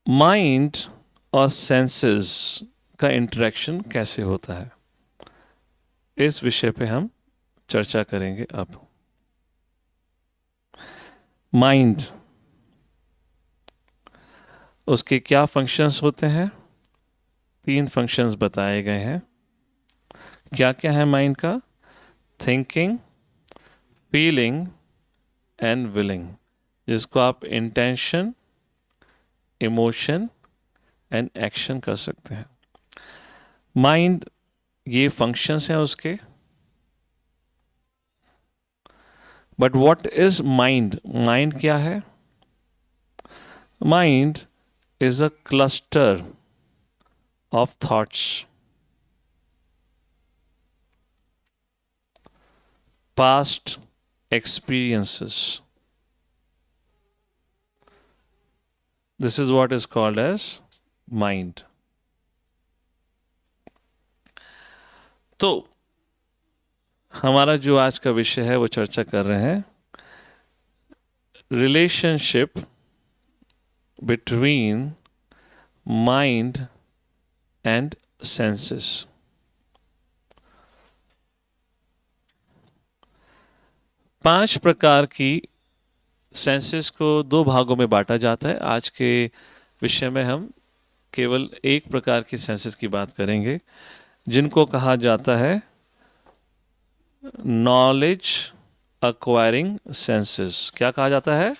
Mind और सेंसेस का इंटरेक्शन कैसे होता है, इस विषय पे हम चर्चा करेंगे अब. माइंड, उसके क्या फंक्शंस होते हैं. 3 फंक्शंस बताए गए हैं. क्या क्या है माइंड का. थिंकिंग, फीलिंग एंड विलिंग, जिसको आप इंटेंशन, इमोशन एंड एक्शन कर सकते हैं. माइंड, ये फंक्शंस हैं उसके. But what is mind. Mind क्या है. Mind is a cluster of thoughts, past experiences. This is what is called as mind. तो हमारा जो आज का विषय है वो चर्चा कर रहे हैं relationship between mind and senses. पांच प्रकार की सेंसेस को 2 भागों में बांटा जाता है. आज के विषय में हम केवल एक प्रकार की सेंसेस की बात करेंगे, जिनको कहा जाता है नॉलेज अक्वायरिंग सेंसेस. क्या कहा जाता है.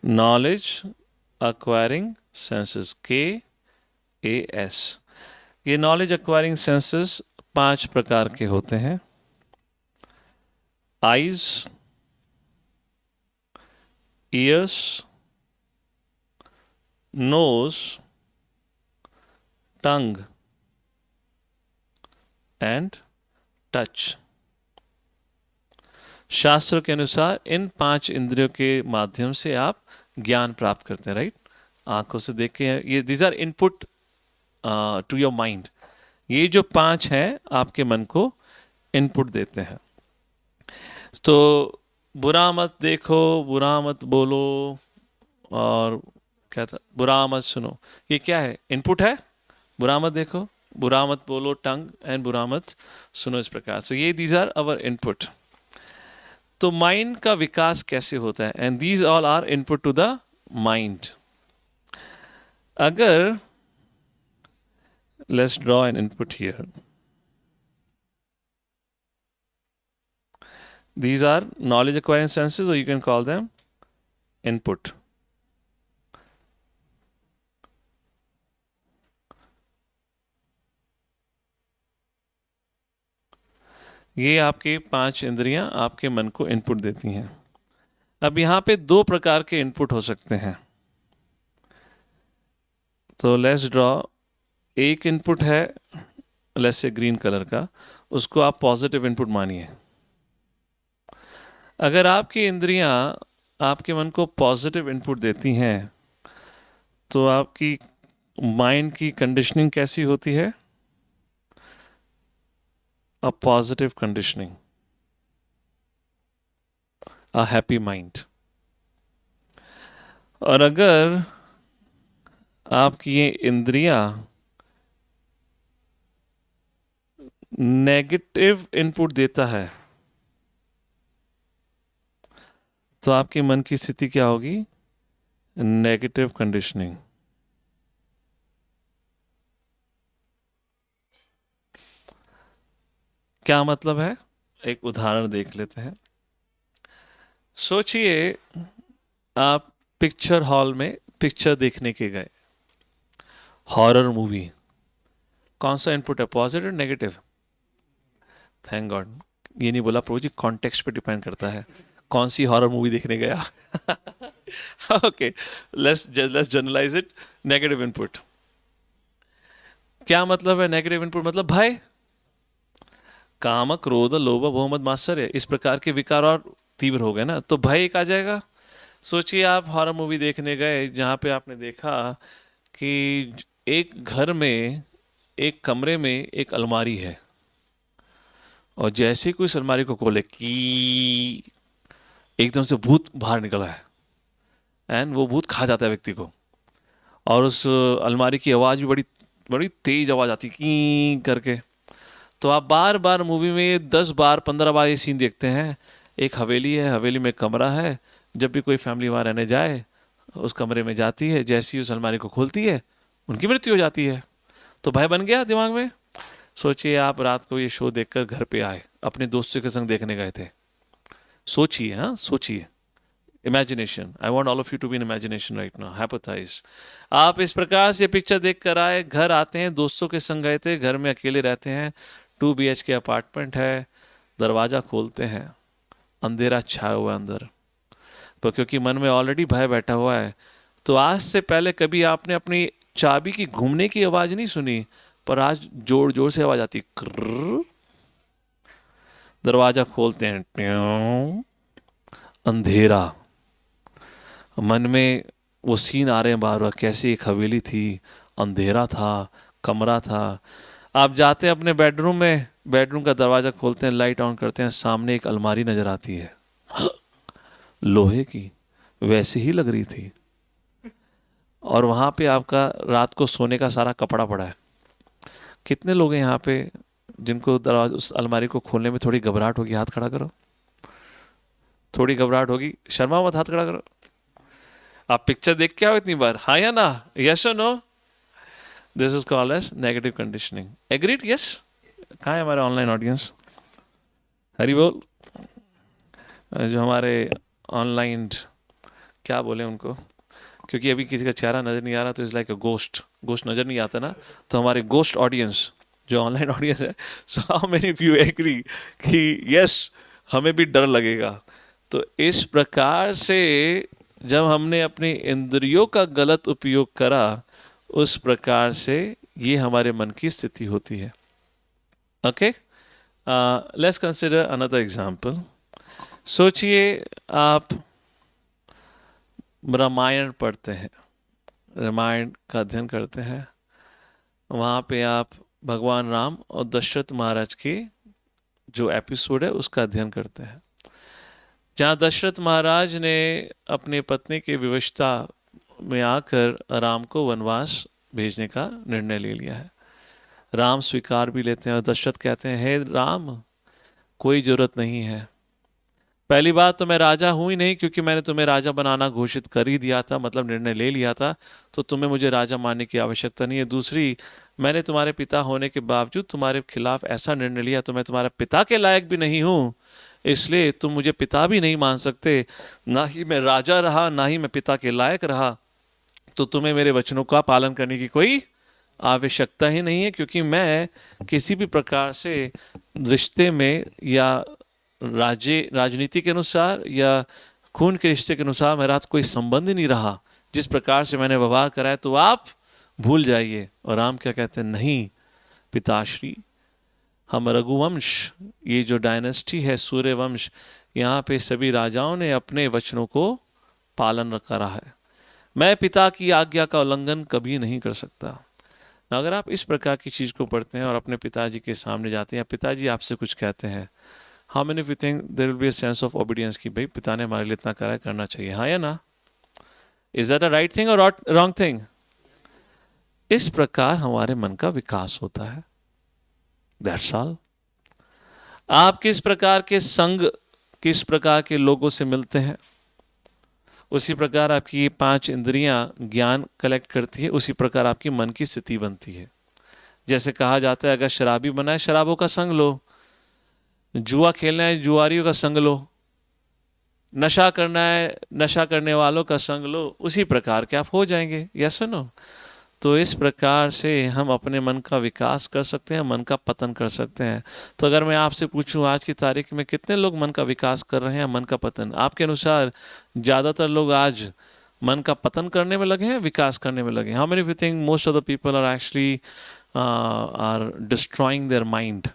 Knowledge acquiring senses, KAS. ये नॉलेज एक्वायरिंग सेंसेस 5 प्रकार के होते हैं. Eyes, ears, nose, tongue and touch. शास्त्रों के अनुसार इन 5 इंद्रियों के माध्यम से आप ज्ञान प्राप्त करते हैं. राइट. आंखों से देख के ये these are input to your mind. ये जो 5 हैं आपके मन को इनपुट देते हैं. तो बुरा मत देखो, बुरा मत बोलो, और क्या था, बुरा मत सुनो, ये क्या है. इनपुट है. बुरा मत देखो, बुरा मत बोलो, टंग, एंड बुरा मत सुनो, इस प्रकार. सो ये दीज आर अवर इनपुट. तो माइंड का विकास कैसे होता है. And these all are input to the mind. अगर let's draw an input here. These are knowledge acquiring senses, or you can call them input. ये आपकी 5 इंद्रियां आपके मन को इनपुट देती हैं। अब यहाँ पे 2 प्रकार के इनपुट हो सकते हैं। तो लेट्स ड्रॉ, एक इनपुट है लेट्स से ग्रीन कलर का, उसको आप पॉजिटिव इनपुट मानिए। अगर आपकी इंद्रियां आपके मन को पॉजिटिव इनपुट देती हैं तो आपकी माइंड की कंडीशनिंग कैसी होती है? A positive conditioning, a happy mind. और अगर आपकी ये इंद्रियां नेगेटिव इनपुट देता है तो आपके मन की स्थिति क्या होगी? Negative conditioning. क्या मतलब है? एक उदाहरण देख लेते हैं। सोचिए आप पिक्चर हॉल में पिक्चर देखने के गए, हॉरर मूवी। कौन सा इनपुट है, पॉजिटिव नेगेटिव? थैंक गॉड, ये नहीं बोला प्रभु जी, कॉन्टेक्स्ट पे डिपेंड करता है कौन सी हॉरर मूवी देखने गया। Okay, let's generalise it, negative input. क्या मतलब है नेगेटिव इनपुट? मतलब भय, काम, क्रोध, लोभ, मोह, मद, मात्सर्य, इस प्रकार के विकार और तीव्र हो गए ना, तो भय एक आ जाएगा। सोचिए आप हॉरर मूवी देखने गए जहाँ पे आपने देखा कि एक घर में, एक कमरे में एक अलमारी है, और जैसे ही कोई इस अलमारी को खोले कि एकदम से भूत बाहर निकला है, एंड वो भूत खा जाता है व्यक्ति को, और उस अलमारी की आवाज़ भी बड़ी बड़ी तेज आवाज़ आती की करके। तो आप बार बार मूवी में 10 बार 15 बार ये सीन देखते हैं। एक हवेली है, हवेली में कमरा है, जब भी कोई फैमिली वहाँ रहने जाए उस कमरे में जाती है, जैसी उस अलमारी को खोलती है उनकी मृत्यु हो जाती है। तो भय बन गया दिमाग में। सोचिए आप रात को ये शो देखकर घर पे आए, अपने दोस्तों के संग देखने गए थे। सोचिए, हाँ सोचिए, imagination, I want all of you to be in imagination right now, hypothesise. आप इस प्रकार से पिक्चर देख कर आए, घर आते हैं, दोस्तों के संग गए थे, घर में अकेले रहते हैं, 2 BHK अपार्टमेंट है, दरवाज़ा खोलते हैं, अंधेरा छाया हुआ है अंदर, पर क्योंकि मन में ऑलरेडी भय बैठा हुआ है, तो आज से पहले कभी आपने अपनी चाबी की घूमने की आवाज़ नहीं सुनी, पर आज जोर जोर से आवाज़ आती, कर्र। दरवाज़ा खोलते हैं, ट्यों, अंधेरा। मन में वो सीन आ रहे हैं बार बार, कैसी एक हवेली थी, अंधेरा था, कमरा था। आप जाते हैं अपने बेडरूम में, बेडरूम का दरवाज़ा खोलते हैं, लाइट ऑन करते हैं, सामने एक अलमारी नज़र आती है, लोहे की, वैसे ही लग रही थी, और वहाँ पे आपका रात को सोने का सारा कपड़ा पड़ा है। कितने लोग हैं यहाँ पे जिनको दरवाजा, उस अलमारी को खोलने में थोड़ी घबराहट होगी? हाथ खड़ा करो। थोड़ी घबराहट होगी, शर्मा मत, हाथ खड़ा करो। आप पिक्चर देख के आओ इतनी बार, हाँ या ना, यस और no? This is called as negative conditioning. Agreed? Yes? कहाँ है हमारे ऑनलाइन ऑडियंस? हरी बोल। जो हमारे ऑनलाइन, क्या बोले उनको, क्योंकि अभी किसी का चेहरा नज़र नहीं आ रहा, तो is like a ghost, ghost नज़र नहीं आता ना, तो हमारे गोस्ट ऑडियंस जो ऑनलाइन ऑडियंस है, so how many of you agree कि यस हमें भी डर लगेगा? तो इस प्रकार से जब हमने अपनी इंद्रियों का गलत उपयोग करा, उस प्रकार से ये हमारे मन की स्थिति होती है। Okay, let's consider another example. सोचिए आप रामायण पढ़ते हैं, रामायण का अध्ययन करते हैं, वहाँ पे आप भगवान राम और दशरथ महाराज की जो एपिसोड है उसका अध्ययन करते हैं, जहाँ दशरथ महाराज ने अपनी पत्नी की विवशता में आकर राम को वनवास भेजने का निर्णय ले लिया है। राम स्वीकार भी लेते हैं, और दशरथ कहते हैं, हे राम, कोई ज़रूरत नहीं है। पहली बात तो मैं राजा हूँ ही नहीं, क्योंकि मैंने तुम्हें राजा बनाना घोषित कर ही दिया था, मतलब निर्णय ले लिया था, तो तुम्हें मुझे राजा मानने की आवश्यकता नहीं है। दूसरी, मैंने तुम्हारे पिता होने के बावजूद तुम्हारे खिलाफ ऐसा निर्णय लिया, तो मैं तुम्हारे पिता के लायक भी नहीं हूँ, इसलिए तुम मुझे पिता भी नहीं मान सकते। ना ही मैं राजा रहा, ना ही मैं पिता के लायक रहा, तो तुम्हें मेरे वचनों का पालन करने की कोई आवश्यकता ही नहीं है, क्योंकि मैं किसी भी प्रकार से रिश्ते में या राजनीति के अनुसार या खून के रिश्ते के अनुसार मेरा कोई संबंध ही नहीं रहा। जिस प्रकार से मैंने व्यवहार करा है तो आप भूल जाइए। और राम क्या कहते हैं, नहीं पिताश्री, हम रघुवंश, ये जो डायनेस्टी है सूर्यवंश, यहाँ पे सभी राजाओं ने अपने वचनों को पालन करा है। मैं पिता की आज्ञा का उल्लंघन कभी नहीं कर सकता। अगर आप इस प्रकार की चीज़ को पढ़ते हैं और अपने पिताजी के सामने जाते हैं, पिताजी आपसे कुछ कहते हैं, how many of you think there will be a sense of obedience कि भाई पिता ने हमारे लिए इतना करा है, करना चाहिए, हाँ या ना? Is that a right thing और रॉन्ग थिंग? इस प्रकार हमारे मन का विकास होता है। That's all. आप किस प्रकार के संग, किस प्रकार के लोगों से मिलते हैं, उसी प्रकार आपकी ये 5 इंद्रियां ज्ञान कलेक्ट करती है, उसी प्रकार आपकी मन की स्थिति बनती है। जैसे कहा जाता है, अगर शराबी बना है शराबों का संग लो, जुआ खेलना है जुआरियों का संग लो, नशा करना है नशा करने वालों का संग लो, उसी प्रकार के आप हो जाएंगे। यस और नो? तो इस प्रकार से हम अपने मन का विकास कर सकते हैं, मन का पतन कर सकते हैं। तो अगर मैं आपसे पूछूं आज की तारीख में कितने लोग मन का विकास कर रहे हैं, मन का पतन? आपके अनुसार ज़्यादातर लोग आज मन का पतन करने में लगे हैं, विकास करने में लगे हैं? How many of you think most of the people are actually are destroying their mind?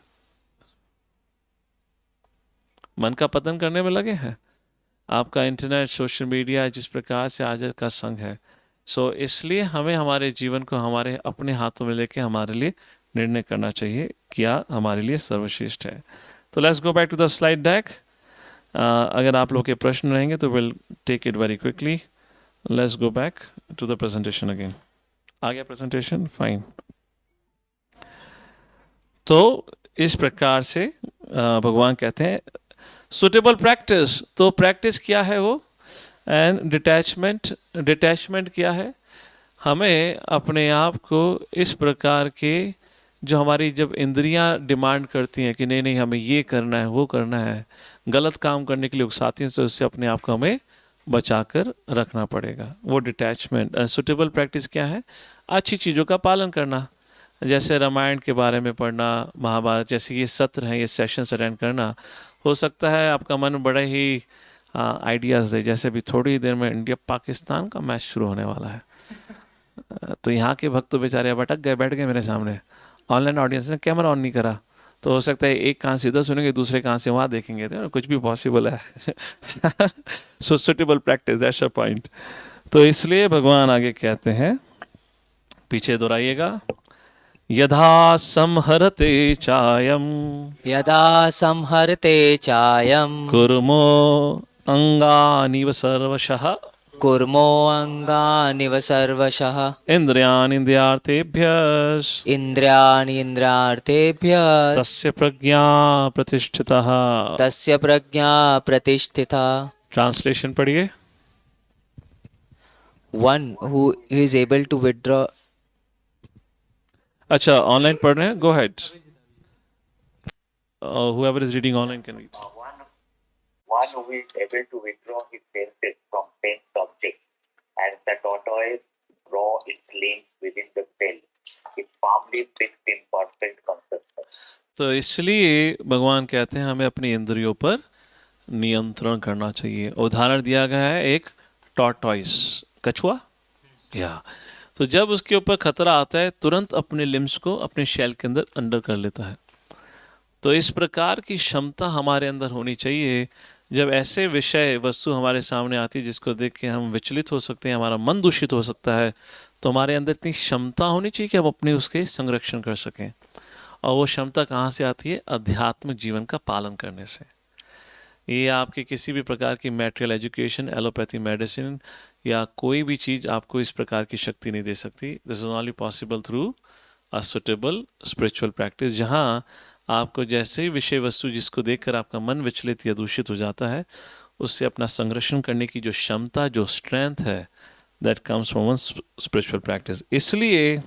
मन का पतन करने में लगे हैं। आपका इंटरनेट, सोशल मीडिया जिस प्रकार से आज का संग है, सो इसलिए हमें हमारे जीवन को हमारे अपने हाथों में लेके हमारे लिए निर्णय करना चाहिए क्या हमारे लिए सर्वश्रेष्ठ है। तो let's go back to the slide deck. अगर आप लोग के प्रश्न रहेंगे तो will take it very quickly. Let's go back to the presentation again. आ गया प्रेजेंटेशन? फाइन। तो इस प्रकार से भगवान कहते हैं सुटेबल प्रैक्टिस। तो प्रैक्टिस क्या है वो? एंड डिटैचमेंट क्या है? हमें अपने आप को इस प्रकार के जो हमारी जब इंद्रियां डिमांड करती हैं कि नहीं नहीं हमें ये करना है वो करना है, गलत काम करने के लिए उकसाती हैं, तो उससे अपने आप को हमें बचा कर रखना पड़ेगा। वो डिटैचमेंट। सुटेबल प्रैक्टिस क्या है? अच्छी चीज़ों का पालन करना, जैसे रामायण के बारे में पढ़ना, महाभारत जैसे ये सत्र हैं, ये सेशंस अटेंड करना। हो सकता है आपका मन बड़े ही आइडियाज़ दे, जैसे अभी थोड़ी देर में इंडिया पाकिस्तान का मैच शुरू होने वाला है, तो यहाँ के भक्त तो बेचारे अब अटक गए, बैठ गए मेरे सामने। ऑनलाइन ऑडियंस ने कैमरा ऑन नहीं करा, तो हो सकता है एक कान से इधर सुनेंगे, दूसरे कान से वहाँ देखेंगे, तो कुछ भी पॉसिबल है। So suitable practice, that's a point. तो इसलिए भगवान आगे कहते हैं, पीछे दोहराइएगा, यथा संहरते चायम, यदा संहरते चायं कुर्मो अंगानिव सर्वशः, कुर्मो अङ्गानिव सर्वशः इंद्रियाणीन्द्रियार्थेभ्यः इन्द्रियाणि इन्द्रियार्थेभ्यः तस्य प्रज्ञा प्रतिष्ठितः। तस्य प्रज्ञा प्रतिष्ठिता। ट्रांसलेशन पढ़िए। One who is able to withdraw. अच्छा, ऑनलाइन पढ़ रहे हैं? गो head. whoever is reading online can read. One who is able to withdraw his senses from sense objects, as the tortoise draws its limbs within the cell, is firmly fixed in perfect consciousness. तो इसलिए भगवान कहते हैं हमें अपनी इंद्रियों पर नियंत्रण करना चाहिए। उदाहरण दिया गया है एक टॉर्टॉइस, कछुआ, या तो जब उसके ऊपर खतरा आता है तुरंत अपने लिम्स को अपने शेल के अंदर अंडर कर लेता है। तो इस प्रकार की क्षमता हमारे अंदर होनी चाहिए। जब ऐसे विषय वस्तु हमारे सामने आती है जिसको देख के हम विचलित हो सकते हैं, हमारा मन दूषित हो सकता है, तो हमारे अंदर इतनी क्षमता होनी चाहिए कि हम अपने उसके संरक्षण कर सकें। और वो क्षमता कहाँ से आती है? आध्यात्मिक जीवन का पालन करने से। ये आपके किसी भी प्रकार की मैटेरियल एजुकेशन, एलोपैथी मेडिसिन या कोई भी चीज़ आपको इस प्रकार की शक्ति नहीं दे सकती। This is only possible through a suitable spiritual practice, जहाँ आपको जैसे ही विषय वस्तु जिसको देखकर आपका मन विचलित या दूषित हो जाता है, उससे अपना संरक्षण करने की जो क्षमता, जो स्ट्रेंथ है, that comes from one spiritual practice. इसलिए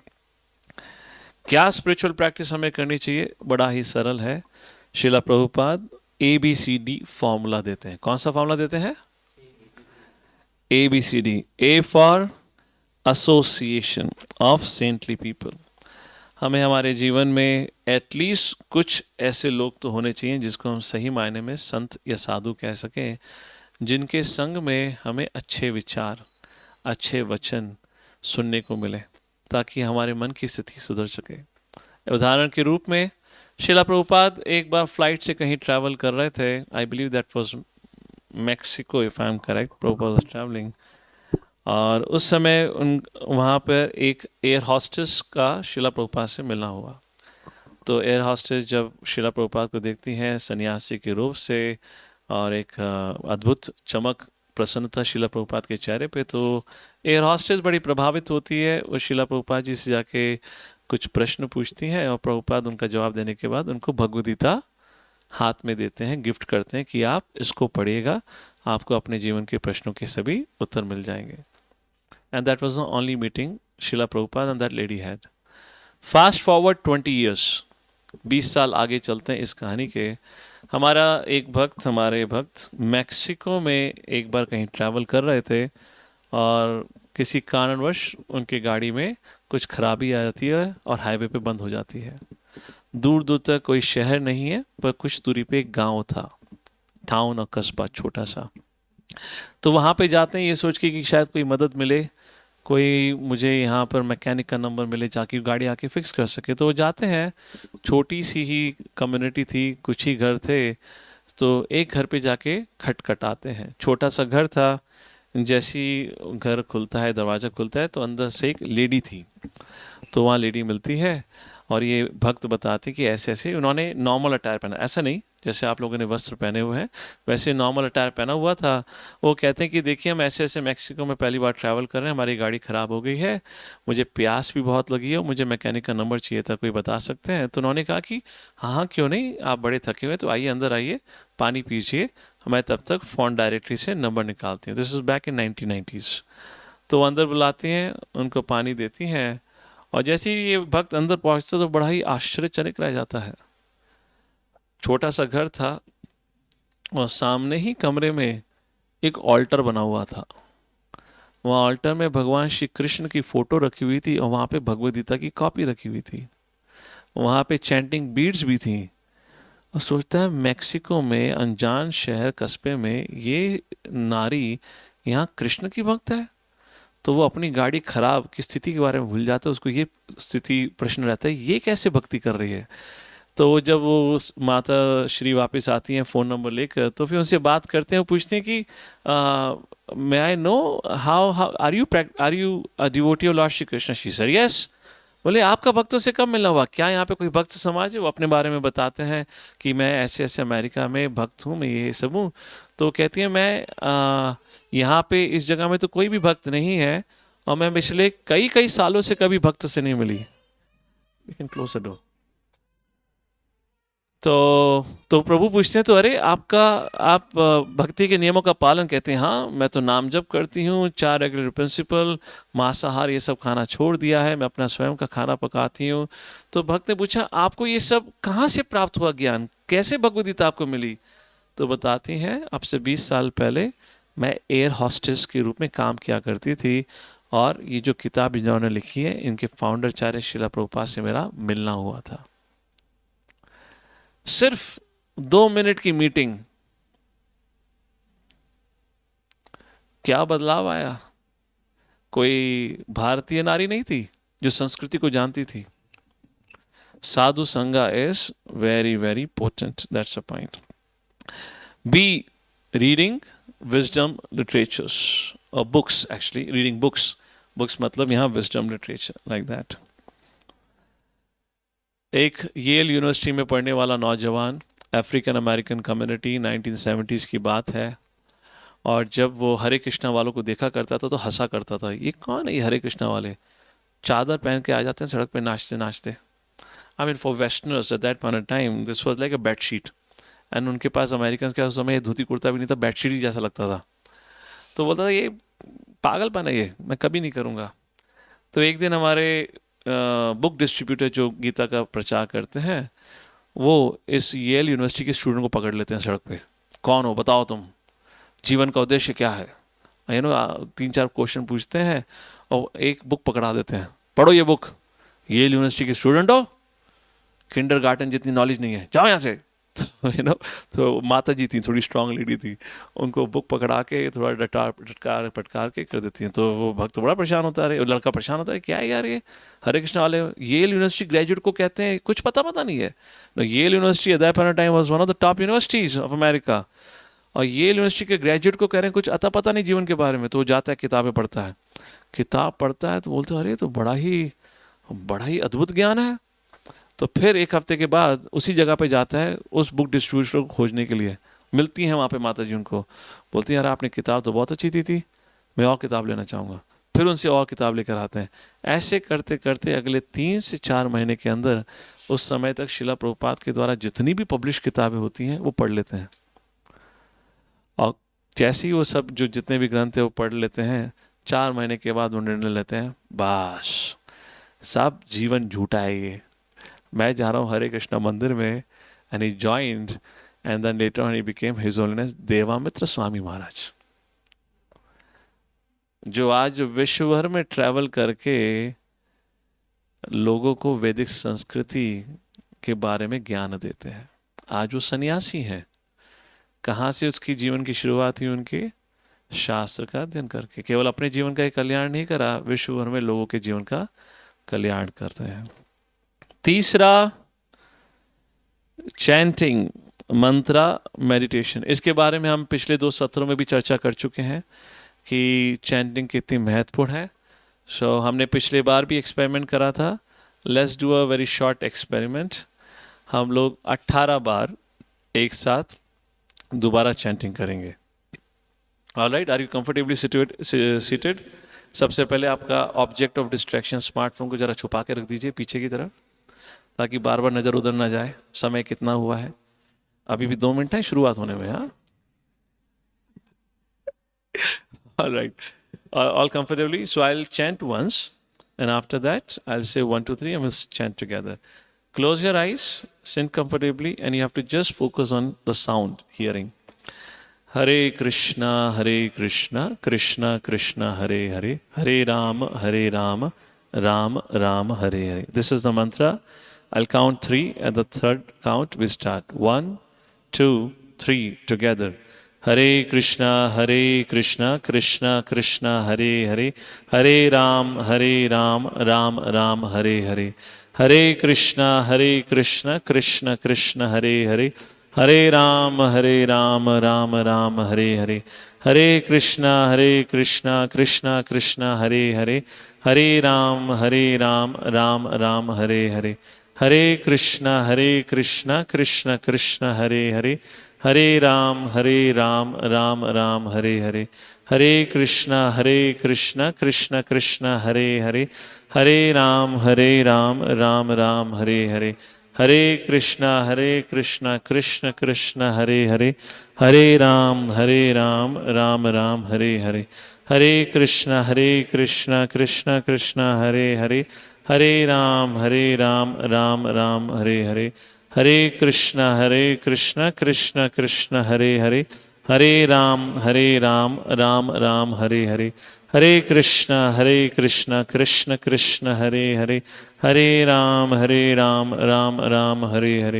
क्या स्पिरिचुअल प्रैक्टिस हमें करनी चाहिए? बड़ा ही सरल है। श्रीला प्रभुपाद ABCD फॉर्मूला देते हैं। कौन सा फॉर्मूला देते हैं? ABCD। A for association of saintly people. हमें हमारे जीवन में एटलीस्ट कुछ ऐसे लोग तो होने चाहिए जिसको हम सही मायने में संत या साधु कह सकें, जिनके संग में हमें अच्छे विचार, अच्छे वचन सुनने को मिले, ताकि हमारे मन की स्थिति सुधर सके। उदाहरण के रूप में शिला प्रभुपाद एक बार फ्लाइट से कहीं ट्रैवल कर रहे थे, I believe that was Mexico if I am correct, Prabhupada was travelling, और उस समय वहाँ पर एक एयर हॉस्टेस का शिला प्रभुपाद से मिलना हुआ। तो एयर हॉस्टेस जब शिला प्रभुपाद को देखती हैं सन्यासी के रूप से और एक अद्भुत चमक प्रसन्नता शिला प्रभुपाद के चेहरे पे, तो एयर हॉस्टेस बड़ी प्रभावित होती है। वो शिला प्रभुपाद जी से जाके कुछ प्रश्न पूछती हैं और प्रभुपाद उनका जवाब देने के बाद उनको भगवद गीता हाथ में देते हैं, गिफ्ट करते हैं कि आप इसको पढ़िएगा, आपको अपने जीवन के प्रश्नों के सभी उत्तर मिल जाएंगे। And that was the only meeting Srila Prabhupada and that lady had. Fast forward 20 years, 20 साल आगे चलते हैं इस कहानी के। हमारे भक्त मैक्सिको में एक बार कहीं ट्रैवल कर रहे थे और किसी कारणवश उनकी गाड़ी में कुछ खराबी आ जाती है और हाईवे पे बंद हो जाती है। दूर दूर तक कोई शहर नहीं है, पर कुछ दूरी पे एक गांव था, टाउन और कस्बा छोटा सा। तो वहाँ पे जाते हैं ये सोच के कि शायद कोई मदद मिले, कोई मुझे यहाँ पर मैकेनिक का नंबर मिले जाके गाड़ी आके फिक्स कर सके। तो वो जाते हैं, छोटी सी ही कम्युनिटी थी, कुछ ही घर थे, तो एक घर पे जाके खटखटाते हैं। छोटा सा घर था, जैसी घर खुलता है, दरवाज़ा खुलता है, तो अंदर से एक लेडी थी। तो वहाँ लेडी मिलती है और ये भक्त बताते कि ऐसे ऐसे उन्होंने नॉर्मल अटायर पहना, ऐसा नहीं जैसे आप लोगों ने वस्त्र पहने हुए हैं, वैसे नॉर्मल अटायर पहना हुआ था। वो कहते हैं कि देखिए हम ऐसे ऐसे मैक्सिको में पहली बार ट्रैवल कर रहे हैं, हमारी गाड़ी ख़राब हो गई है, मुझे प्यास भी बहुत लगी है और मुझे मैकेनिक का नंबर चाहिए था, कोई बता सकते हैं? तो उन्होंने कहा कि हाँ क्यों नहीं, आप बड़े थके हुए तो आइए अंदर आइए, पानी पीजिए, मैं तब तक फ़ोन डायरेक्टरी से नंबर निकालती हूँ। This is back in 1990s। तो वो अंदर बुलाती हैं, उनको पानी देती हैं, और जैसे ही ये भक्त अंदर पहुँचते तो बड़ा ही आश्चर्यचकित रह जाता है। छोटा सा घर था और सामने ही कमरे में एक ऑल्टर बना हुआ था। वहाँ ऑल्टर में भगवान श्री कृष्ण की फ़ोटो रखी हुई थी और वहाँ पे भगवद गीता की कॉपी रखी हुई थी। वहाँ पे चैंटिंग बीड्स भी थी। और सोचता है मैक्सिको में अनजान शहर कस्बे में ये नारी यहाँ कृष्ण की भक्त है। तो वो अपनी गाड़ी खराब की स्थिति के बारे में भूल जाता है, उसको ये स्थिति प्रश्न रहता है ये कैसे भक्ति कर रही है। तो जब वो माता श्री वापस आती हैं फ़ोन नंबर लेकर, तो फिर उनसे बात करते हैं, वो पूछते हैं कि may I know how are you a devotee of lord Shri Krishna? She sir yes. बोले आपका भक्तों से कब मिलना हुआ, क्या यहाँ पे कोई भक्त समाज है? वो अपने बारे में बताते हैं कि मैं ऐसे ऐसे अमेरिका में भक्त हूँ, मैं ये सब हूँ। तो कहती है मैं यहाँ पे इस जगह में तो कोई भी भक्त नहीं है और मैं पिछले कई सालों से कभी भक्त से नहीं मिली। You can close the door. तो प्रभु पूछते हैं तो अरे आप भक्ति के नियमों का पालन, कहते हैं हाँ मैं तो नाम जप करती हूँ, 4 रेगुलर प्रिंसिपल, मांसाहार ये सब खाना छोड़ दिया है, मैं अपना स्वयं का खाना पकाती हूँ। तो भक्त ने पूछा आपको ये सब कहाँ से प्राप्त हुआ ज्ञान, कैसे भगवद गीता आपको मिली? तो बताती हैं अब से 20 साल पहले मैं एयर हॉस्टेस के रूप में काम किया करती थी और ये जो किताब इन्होंने लिखी है इनके फाउंडर आचार्य श्रीला प्रभुपाद से मेरा मिलना हुआ था। सिर्फ 2 मिनट की मीटिंग, क्या बदलाव आया। कोई भारतीय नारी नहीं थी जो संस्कृति को जानती थी। साधु संगा is very very potent, that's a point. Be reading wisdom literatures और बुक्स, एक्चुअली रीडिंग बुक्स मतलब यहाँ विजडम लिटरेचर लाइक दैट। एक येल यूनिवर्सिटी में पढ़ने वाला नौजवान, अफ्रीकन अमेरिकन कम्युनिटी, 1970s की बात है, और जब वो हरे कृष्णा वालों को देखा करता था तो हंसा करता था, ये कौन है ये हरे कृष्णा वाले, चादर पहन के आ जाते हैं सड़क पे नाचते नाचते। I mean for westerners eight that point of time this was like a bedsheet, and उनके पास अमेरिकन के उस समय धोती कुर्ता भी नहीं था, बेडशीट ही जैसा लगता था। तो बोलता था ये पागलपन है, ये मैं कभी नहीं करूँगा। तो एक दिन हमारे बुक डिस्ट्रीब्यूटर जो गीता का प्रचार करते हैं वो इस येल यूनिवर्सिटी के स्टूडेंट को पकड़ लेते हैं सड़क पे, कौन हो बताओ तुम, जीवन का उद्देश्य क्या है, 3-4 क्वेश्चन पूछते हैं और एक बुक पकड़ा देते हैं, पढ़ो ये बुक। येल यूनिवर्सिटी के स्टूडेंट हो, किंडरगार्टन जितनी नॉलेज नहीं है, जाओ यहाँ से। तो माता जी थी, थोड़ी स्ट्रांग लेडी थी, उनको बुक पकड़ा के थोड़ा डटकार पटकार के कर देती हैं। तो वो भक्त बड़ा परेशान होता है, लड़का परेशान होता है, क्या है यार ये हरे कृष्ण वाले। येल यूनिवर्सिटी ग्रेजुएट को कहते हैं कुछ पता नहीं है। Yale University at that point of time was one of the top universities of America, और येल यूनिवर्सिटी के ग्रेजुएट को कह रहे हैं कुछ अता पता नहीं जीवन के बारे में। तो वो जाता है, किताबें पढ़ता है, किताब पढ़ता है, तो बोलते हैं अरे तो बड़ा ही अद्भुत ज्ञान है। तो फिर एक हफ्ते के बाद उसी जगह पे जाता है उस बुक डिस्ट्रीब्यूटर को खोजने के लिए। मिलती हैं वहाँ पे माता जी उनको, बोलती हैं यार आपने किताब तो बहुत अच्छी दी थी, मैं और किताब लेना चाहूँगा। फिर उनसे और किताब लेकर आते हैं। ऐसे करते करते अगले 3 से 4 महीने के अंदर उस समय तक शिला प्रभुपाद के द्वारा जितनी भी पब्लिश किताबें होती हैं वो पढ़ लेते हैं। और जैसे ही वो सब जो जितने भी ग्रंथ है वो पढ़ लेते हैं, 4 महीने के बाद वो निर्णय लेते हैं बस सब जीवन झूठा है ये, मैं जा रहा हूँ हरे कृष्णा मंदिर में। And he joined and then later on he became his holiness Devamitra Swami Maharaj, जो आज विश्व भर में ट्रैवल करके लोगों को वैदिक संस्कृति के बारे में ज्ञान देते हैं। आज वो सन्यासी हैं। कहाँ से उसकी जीवन की शुरुआत हुई? उनके शास्त्र का अध्ययन करके। केवल अपने जीवन का ही कल्याण नहीं करा, विश्व भर में लोगों के जीवन का कल्याण करते हैं। तीसरा, चैंटिंग, मंत्रा मेडिटेशन। इसके बारे में हम पिछले 2 सत्रों में भी चर्चा कर चुके हैं कि चैंटिंग कितनी महत्वपूर्ण है। सो हमने पिछले बार भी एक्सपेरिमेंट करा था। Let's do a very short experiment. हम लोग 18 बार एक साथ दोबारा चैंटिंग करेंगे। Alright, are you comfortably seated? सबसे पहले आपका ऑब्जेक्ट ऑफ डिस्ट्रैक्शन स्मार्टफोन को जरा छुपा के रख दीजिए पीछे की तरफ, ताकि बार बार नजर उधर ना जाए। समय कितना हुआ है? अभी भी 2 मिनट है शुरुआत होने में। हाँ, alright, all comfortably. So I will chant once and after that I'll say 1 2 3 and we'll chant together. Close your eyes, sit comfortably, and you have to just focus on the sound, hearing. Hare Krishna Krishna Krishna Hare Hare, Hare Rama Rama Rama Hare Hare. This is the mantra. I'll count 3. At the third count we start. 1 2 3 together. Hare Krishna Krishna Krishna Hare Hare, Hare Ram Ram Ram Hare Hare. Hare Krishna Krishna Krishna Hare Hare, Hare Ram Ram Ram Hare Hare. Hare Krishna Krishna Krishna Hare Hare, Hare Ram Ram Ram Hare Hare. Hare Krishna Krishna Krishna Hare Hare, Hare Ram Ram Ram Hare Hare. Hare Krishna Krishna Krishna Hare Hare, Hare Ram Ram Ram Hare Hare. Hare Krishna Krishna Krishna Hare Hare, Hare Ram Ram Ram Hare Hare. Hare Krishna Krishna Krishna Hare Hare, Hare Ram Ram Ram Hare Hare. Hare Krishna Krishna Krishna Hare Hare, Hare Ram Ram Ram Hare Hare. Hare Krishna Krishna Krishna Hare Hare, Hare Ram Ram Ram Hare Hare.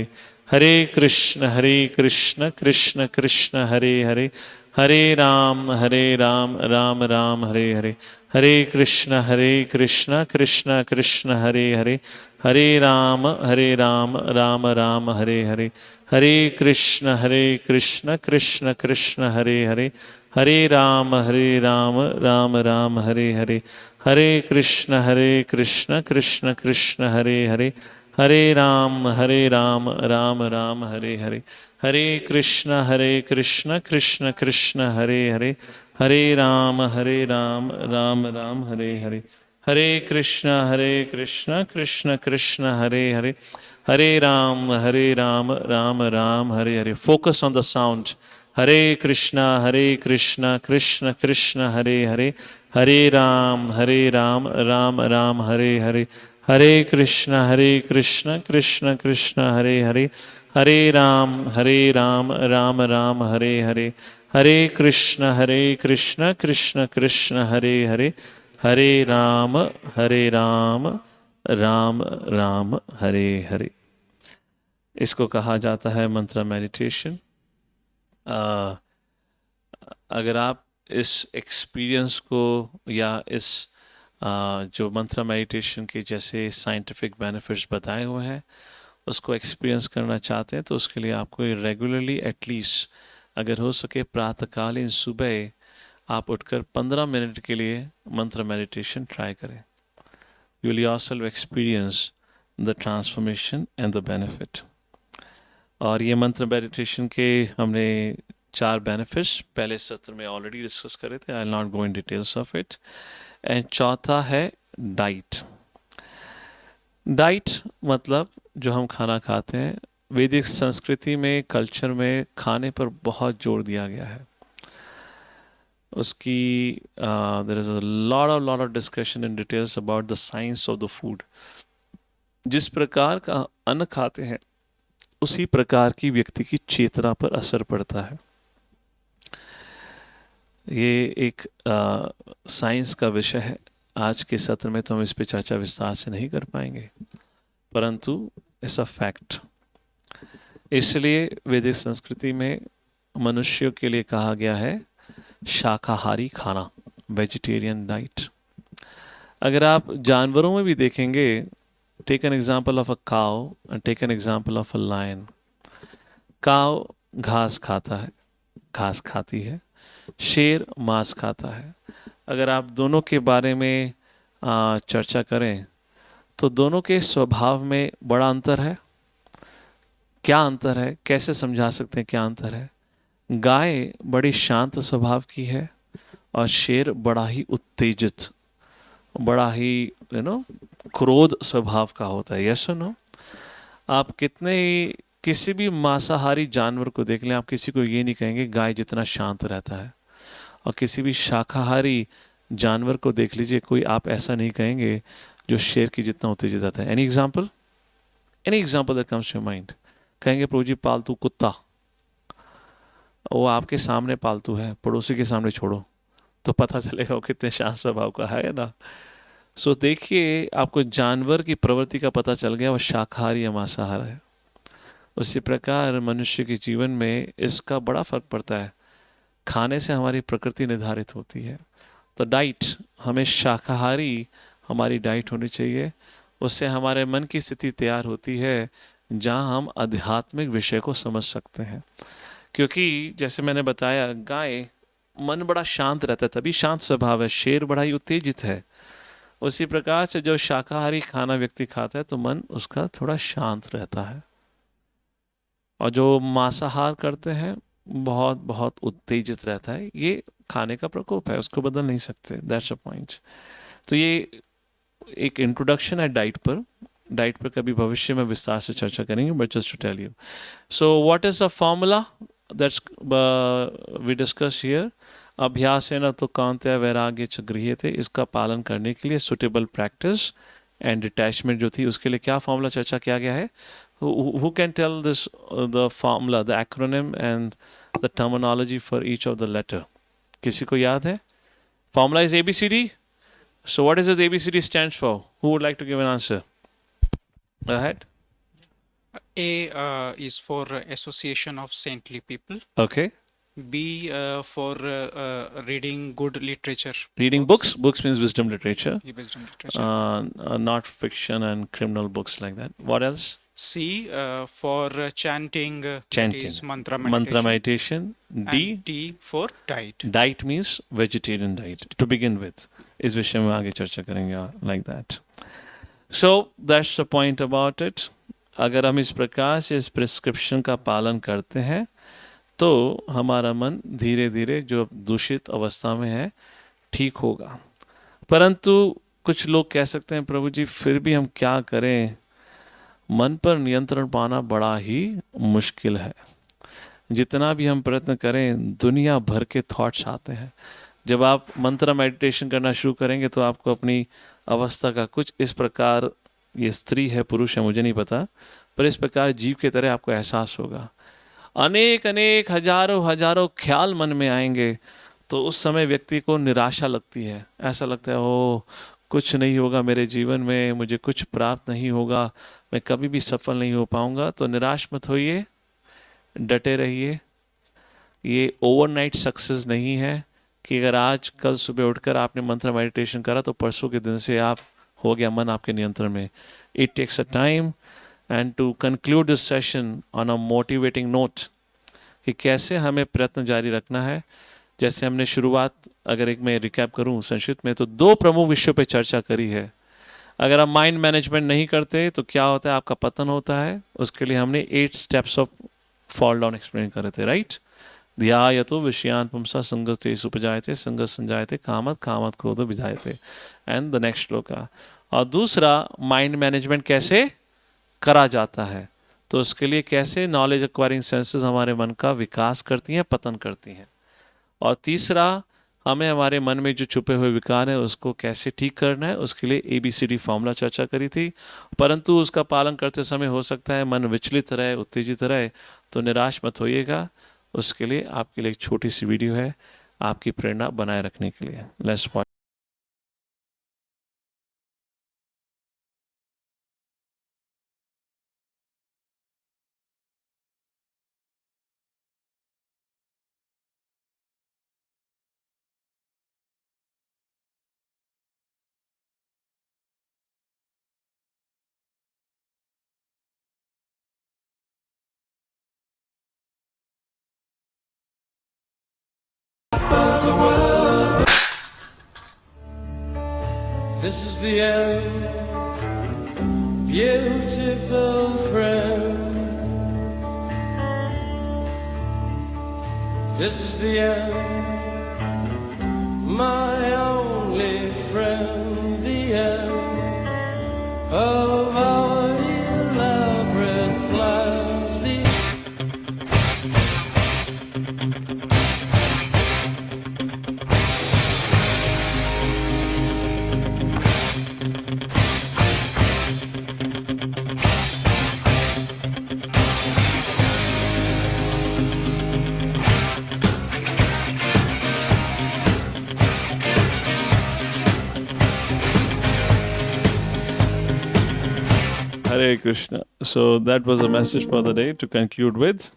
Hare Krishna Krishna Krishna Hare Hare, Hare Ram Ram Ram Hare Hare. Hare Krishna Krishna Krishna Hare Hare, Hare Ram Ram Ram Hare Hare. Hare Krishna Krishna Krishna Hare Hare, Hare Ram Ram Ram Hare Hare. Hare Krishna Krishna Krishna Hare Hare, Hare Ram Ram Ram Hare Hare. Hare Krishna Krishna Krishna Hare Hare, Hare Ram Ram Ram Hare Hare. Hare Krishna Krishna Krishna Hare Hare, Hare Ram Ram Ram Hare Hare. Focus on the sound. Hare Krishna Krishna Krishna Hare Hare, Hare Ram Ram Ram Hare Hare. Hare Krishna Krishna Krishna Hare Hare, Hare Ram Ram Ram Hare Hare. Hare Krishna Krishna Krishna Hare Hare, Hare Ram Ram Ram Hare Hare. इसको कहा जाता है मंत्र meditation. अगर आप इस experience को या इस जो मंत्र मेडिटेशन के जैसे साइंटिफिक बेनिफिट्स बताए हुए हैं उसको एक्सपीरियंस करना चाहते हैं तो उसके लिए आपको रेगुलरली एटलीस्ट अगर हो सके प्रातःकालीन सुबह आप उठकर 15 मिनट के लिए मंत्र मेडिटेशन ट्राई करें। You will yourself experience the transformation and the benefit. और ये मंत्र मेडिटेशन के हमने 4 बेनिफिट्स पहले सत्र में ऑलरेडी डिस्कस करे थे। I will not go in details of it. And चौथा है डाइट। डाइट मतलब जो हम खाना खाते हैं। वैदिक संस्कृति में कल्चर में खाने पर बहुत जोर दिया गया है। उसकी there is a lot of discussion in details about the science of the food. जिस प्रकार का अन्न खाते हैं उसी प्रकार की व्यक्ति की चेतना पर असर पड़ता है। ये एक साइंस का विषय है। आज के सत्र में तो हम इस पे चर्चा विस्तार से नहीं कर पाएंगे, परंतु इट्स अ फैक्ट। इसलिए वैदिक संस्कृति में मनुष्यों के लिए कहा गया है शाकाहारी खाना, वेजिटेरियन डाइट। अगर आप जानवरों में भी देखेंगे, take an example of a cow and take an example of a lion. Cow घास खाता है, घास खाती है। शेर मांस खाता है। अगर आप दोनों के बारे में चर्चा करें तो दोनों के स्वभाव में बड़ा अंतर है। क्या अंतर है, कैसे समझा सकते हैं क्या अंतर है? गाय बड़ी शांत स्वभाव की है और शेर बड़ा ही उत्तेजित, बड़ा ही क्रोध स्वभाव का होता है। यस और नो? आप कितने ही किसी भी मांसाहारी जानवर को देख लें, आप किसी को ये नहीं कहेंगे गाय जितना शांत रहता है, और किसी भी शाकाहारी जानवर को देख लीजिए, कोई आप ऐसा नहीं कहेंगे जो शेर की जितना उत्तेजित रहता है। Any example that comes to your mind? कहेंगे प्रभु जी पालतू कुत्ता, वो आपके सामने पालतू है, पड़ोसी के सामने छोड़ो तो पता चलेगा वो कितने शांत स्वभाव का है ना। सो देखिए, आपको जानवर की प्रवृत्ति का पता चल गया वो शाकाहारी या मांसाहारी है। उसी प्रकार मनुष्य के जीवन में इसका बड़ा फर्क पड़ता है। खाने से हमारी प्रकृति निर्धारित होती है। तो डाइट, हमें शाकाहारी हमारी डाइट होनी चाहिए। उससे हमारे मन की स्थिति तैयार होती है जहाँ हम आध्यात्मिक विषय को समझ सकते हैं। क्योंकि जैसे मैंने बताया, गाय मन बड़ा शांत रहता है, तभी शांत स्वभाव है। शेर बड़ा ही उत्तेजित है। उसी प्रकार से जो शाकाहारी खाना व्यक्ति खाता है तो मन उसका थोड़ा शांत रहता है, और जो मांसाहार करते हैं बहुत बहुत उत्तेजित रहता है। ये खाने का प्रकोप है, उसको बदल नहीं सकते। That's a point. तो ये एक इंट्रोडक्शन है डाइट पर। डाइट पर कभी भविष्य में विस्तार से चर्चा करेंगे, but just to tell you. So what is the formula that's we discuss here? अभ्यासेन तो कांत्या वैराग्य च गृह्यते। इसका पालन करने के लिए सुटेबल प्रैक्टिस एंड डिटैचमेंट जो थी, उसके लिए क्या फॉर्मूला चर्चा किया गया है? Who can tell this, the formula, the acronym and the terminology for each of the letter? किसी को याद है? Formula is ABCD. So what is this ABCD stands for? Who would like to give an answer? Go ahead. A is for association of saintly people. Okay. B for reading good literature. Reading books. Books means wisdom literature. Wisdom literature. Not fiction and criminal books like that. What else? C for chanting. Chanting. Is mantra Mantra meditation. meditation. D. And D for diet. Diet means vegetarian diet to begin with. इस विषय में आगे चर्चा करेंगे like that. So that's the point about it. अगर हम इस प्रकार से इस प्रिस्क्रिप्शन का पालन करते हैं तो हमारा मन धीरे धीरे जो दूषित अवस्था में है ठीक होगा। परंतु कुछ लोग कह सकते हैं प्रभु जी फिर भी हम क्या करें, मन पर नियंत्रण पाना बड़ा ही मुश्किल है। जितना भी हम प्रयत्न करें दुनिया भर के थॉट्स आते हैं। जब आप मंत्र मेडिटेशन करना शुरू करेंगे तो आपको अपनी अवस्था का कुछ इस प्रकार, ये स्त्री है पुरुष है मुझे नहीं पता, पर इस प्रकार जीव के तरह आपको एहसास होगा। अनेक अनेक हजारों हजारों ख्याल मन में आएंगे तो उस समय व्यक्ति को निराशा लगती है। ऐसा लगता है ओ कुछ नहीं होगा मेरे जीवन में, मुझे कुछ प्राप्त नहीं होगा, मैं कभी भी सफल नहीं हो पाऊंगा, तो निराश मत होइए, डटे रहिए। ये ओवरनाइट सक्सेस नहीं है कि अगर आज कल सुबह उठकर आपने मंत्र मेडिटेशन करा तो परसों के दिन से आप हो गया मन आपके नियंत्रण में. It takes a time. And to conclude this session on a motivating note कि कैसे हमें प्रयत्न जारी रखना है. जैसे हमने शुरुआत, अगर एक मैं रिकैप करूं संक्षिप्त में, तो 2 प्रमुख विषयों पे चर्चा करी है. अगर आप माइंड मैनेजमेंट नहीं करते तो क्या होता है, आपका पतन होता है. उसके लिए हमने 8 steps of fall down explain करे थे, राइट. ध्यायतो विषयान् पुंसा संगस्तेषु उपजायते संगः संजायते कामत् कामत् क्रोधो विधायते. And the next shloka. और दूसरा, माइंड मैनेजमेंट कैसे करा जाता है, तो उसके लिए कैसे नॉलेज एक्वायरिंग सेंसेस हमारे मन का विकास करती हैं, पतन करती हैं. और तीसरा, हमें हमारे मन में जो छुपे हुए विकार हैं उसको कैसे ठीक करना है, उसके लिए ABCD फॉर्मूला चर्चा करी थी. परंतु उसका पालन करते समय हो सकता है मन विचलित रहे, उत्तेजित रहे, तो निराश मत होइएगा. उसके लिए आपके लिए एक छोटी सी वीडियो है आपकी प्रेरणा बनाए रखने के लिए. Let's watch. This is the end, beautiful friend. This is the end, my only friend. The end of our elaborate plans. Hare Krishna. So that was a message for the day to conclude with.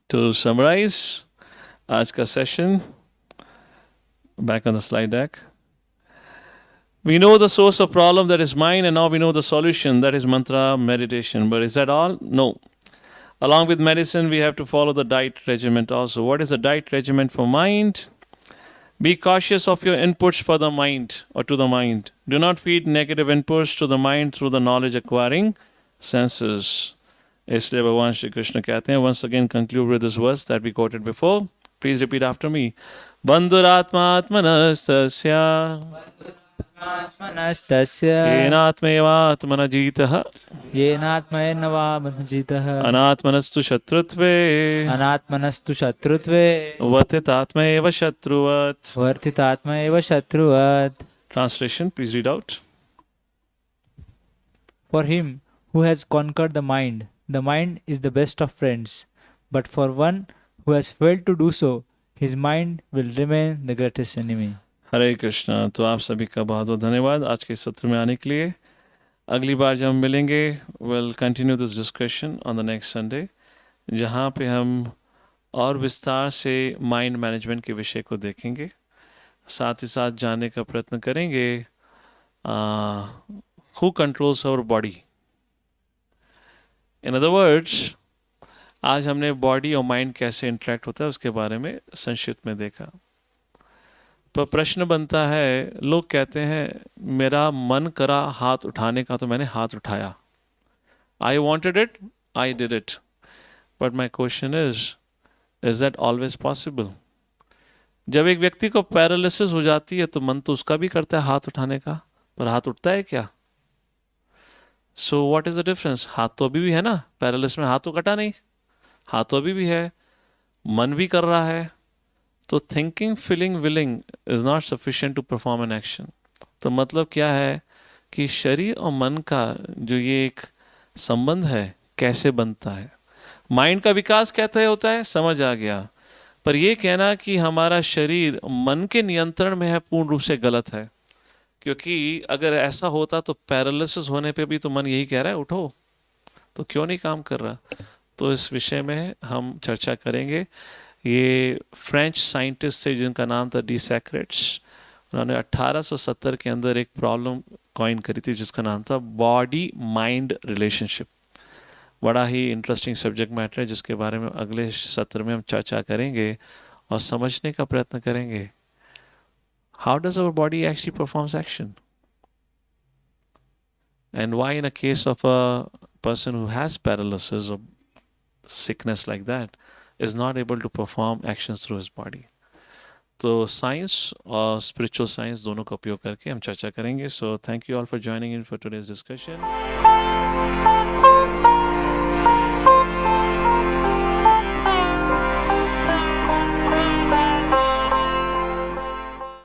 To summarize आज का session, back on the slide deck. We know the source of problem, that is mind, and now we know the solution, that is mantra meditation. But is that all? No. Along with medicine, we have to follow the diet regimen also. What is the diet regimen for mind? Be cautious of your inputs for the mind or to the mind. Do not feed negative inputs to the mind through the knowledge acquiring senses. इसलिए भगवान श्री कृष्ण कहते हैं, once again conclude with this verse that we quoted before. Please repeat after me. बन्धुरात्मात्मनस्तस्या येनात्मैवात्मन जितः येनात्मैर्नवामनुजितः अनात्मनस्तु शत्रुत्वे अनात्मनस्तु शत्रुत्वे वर्तितात्मैव शत्रुवत्. वर्तितात्मा एव शत्रुवत्. Translation, please read out. For him who has conquered the mind is the best of friends. But for one who has failed to do so, his mind will remain the greatest enemy. हरे कृष्णा. तो आप सभी का बहुत बहुत धन्यवाद आज के सत्र में आने के लिए. अगली बार जब हम मिलेंगे, will continue this discussion on the next Sunday, जहाँ पे हम और विस्तार से माइंड मैनेजमेंट के विषय को देखेंगे. साथ ही साथ जानने का प्रयत्न करेंगे who controls our body. In other words, आज हमने बॉडी और माइंड कैसे इंटरेक्ट होता है उसके बारे में संक्षिप्त में देखा. पर प्रश्न बनता है, लोग कहते हैं मेरा मन करा हाथ उठाने का तो मैंने हाथ उठाया. I wanted it, I did it. But my question is that always possible? जब एक व्यक्ति को पैरालिसिस हो जाती है तो मन तो उसका भी करता है हाथ उठाने का, पर हाथ उठता है क्या? सो व्हाट इज द डिफरेंस? हाथ तो अभी भी है ना, पैरालिसिस में हाथ तो कटा नहीं, हाथ तो अभी भी है, मन भी कर रहा है. तो thinking, feeling, willing is not sufficient to perform an action. तो मतलब क्या है कि शरीर और मन का जो ये एक संबंध है कैसे बनता है. माइंड का विकास कैसे होता है समझ आ गया, पर यह कहना कि हमारा शरीर मन के नियंत्रण में है पूर्ण रूप से गलत है. क्योंकि अगर ऐसा होता तो पैरालिसिस होने पे भी तो मन यही कह रहा है उठो, तो क्यों नहीं काम कर रहा? तो इस विषय में हम चर्चा करेंगे। ये फ्रेंच साइंटिस्ट थे जिनका नाम था डी सैक्रेट्स। उन्होंने 1870 के अंदर एक प्रॉब्लम कॉइन करी थी जिसका नाम था बॉडी माइंड रिलेशनशिप। बड़ा ही इंटरेस्टिंग सब्जेक्ट मैटर है जिसके बारे में अगले सत्र में हम चर्चा करेंगे और समझने का प्रयत्न करेंगे। How does our body actually performs action? And why in a case of a person who has paralysis or sickness like that is not able to perform actions through his body? तो science और spiritual science दोनों का उपयोग करके हम चर्चा करेंगे। So thank you all for joining in for today's discussion.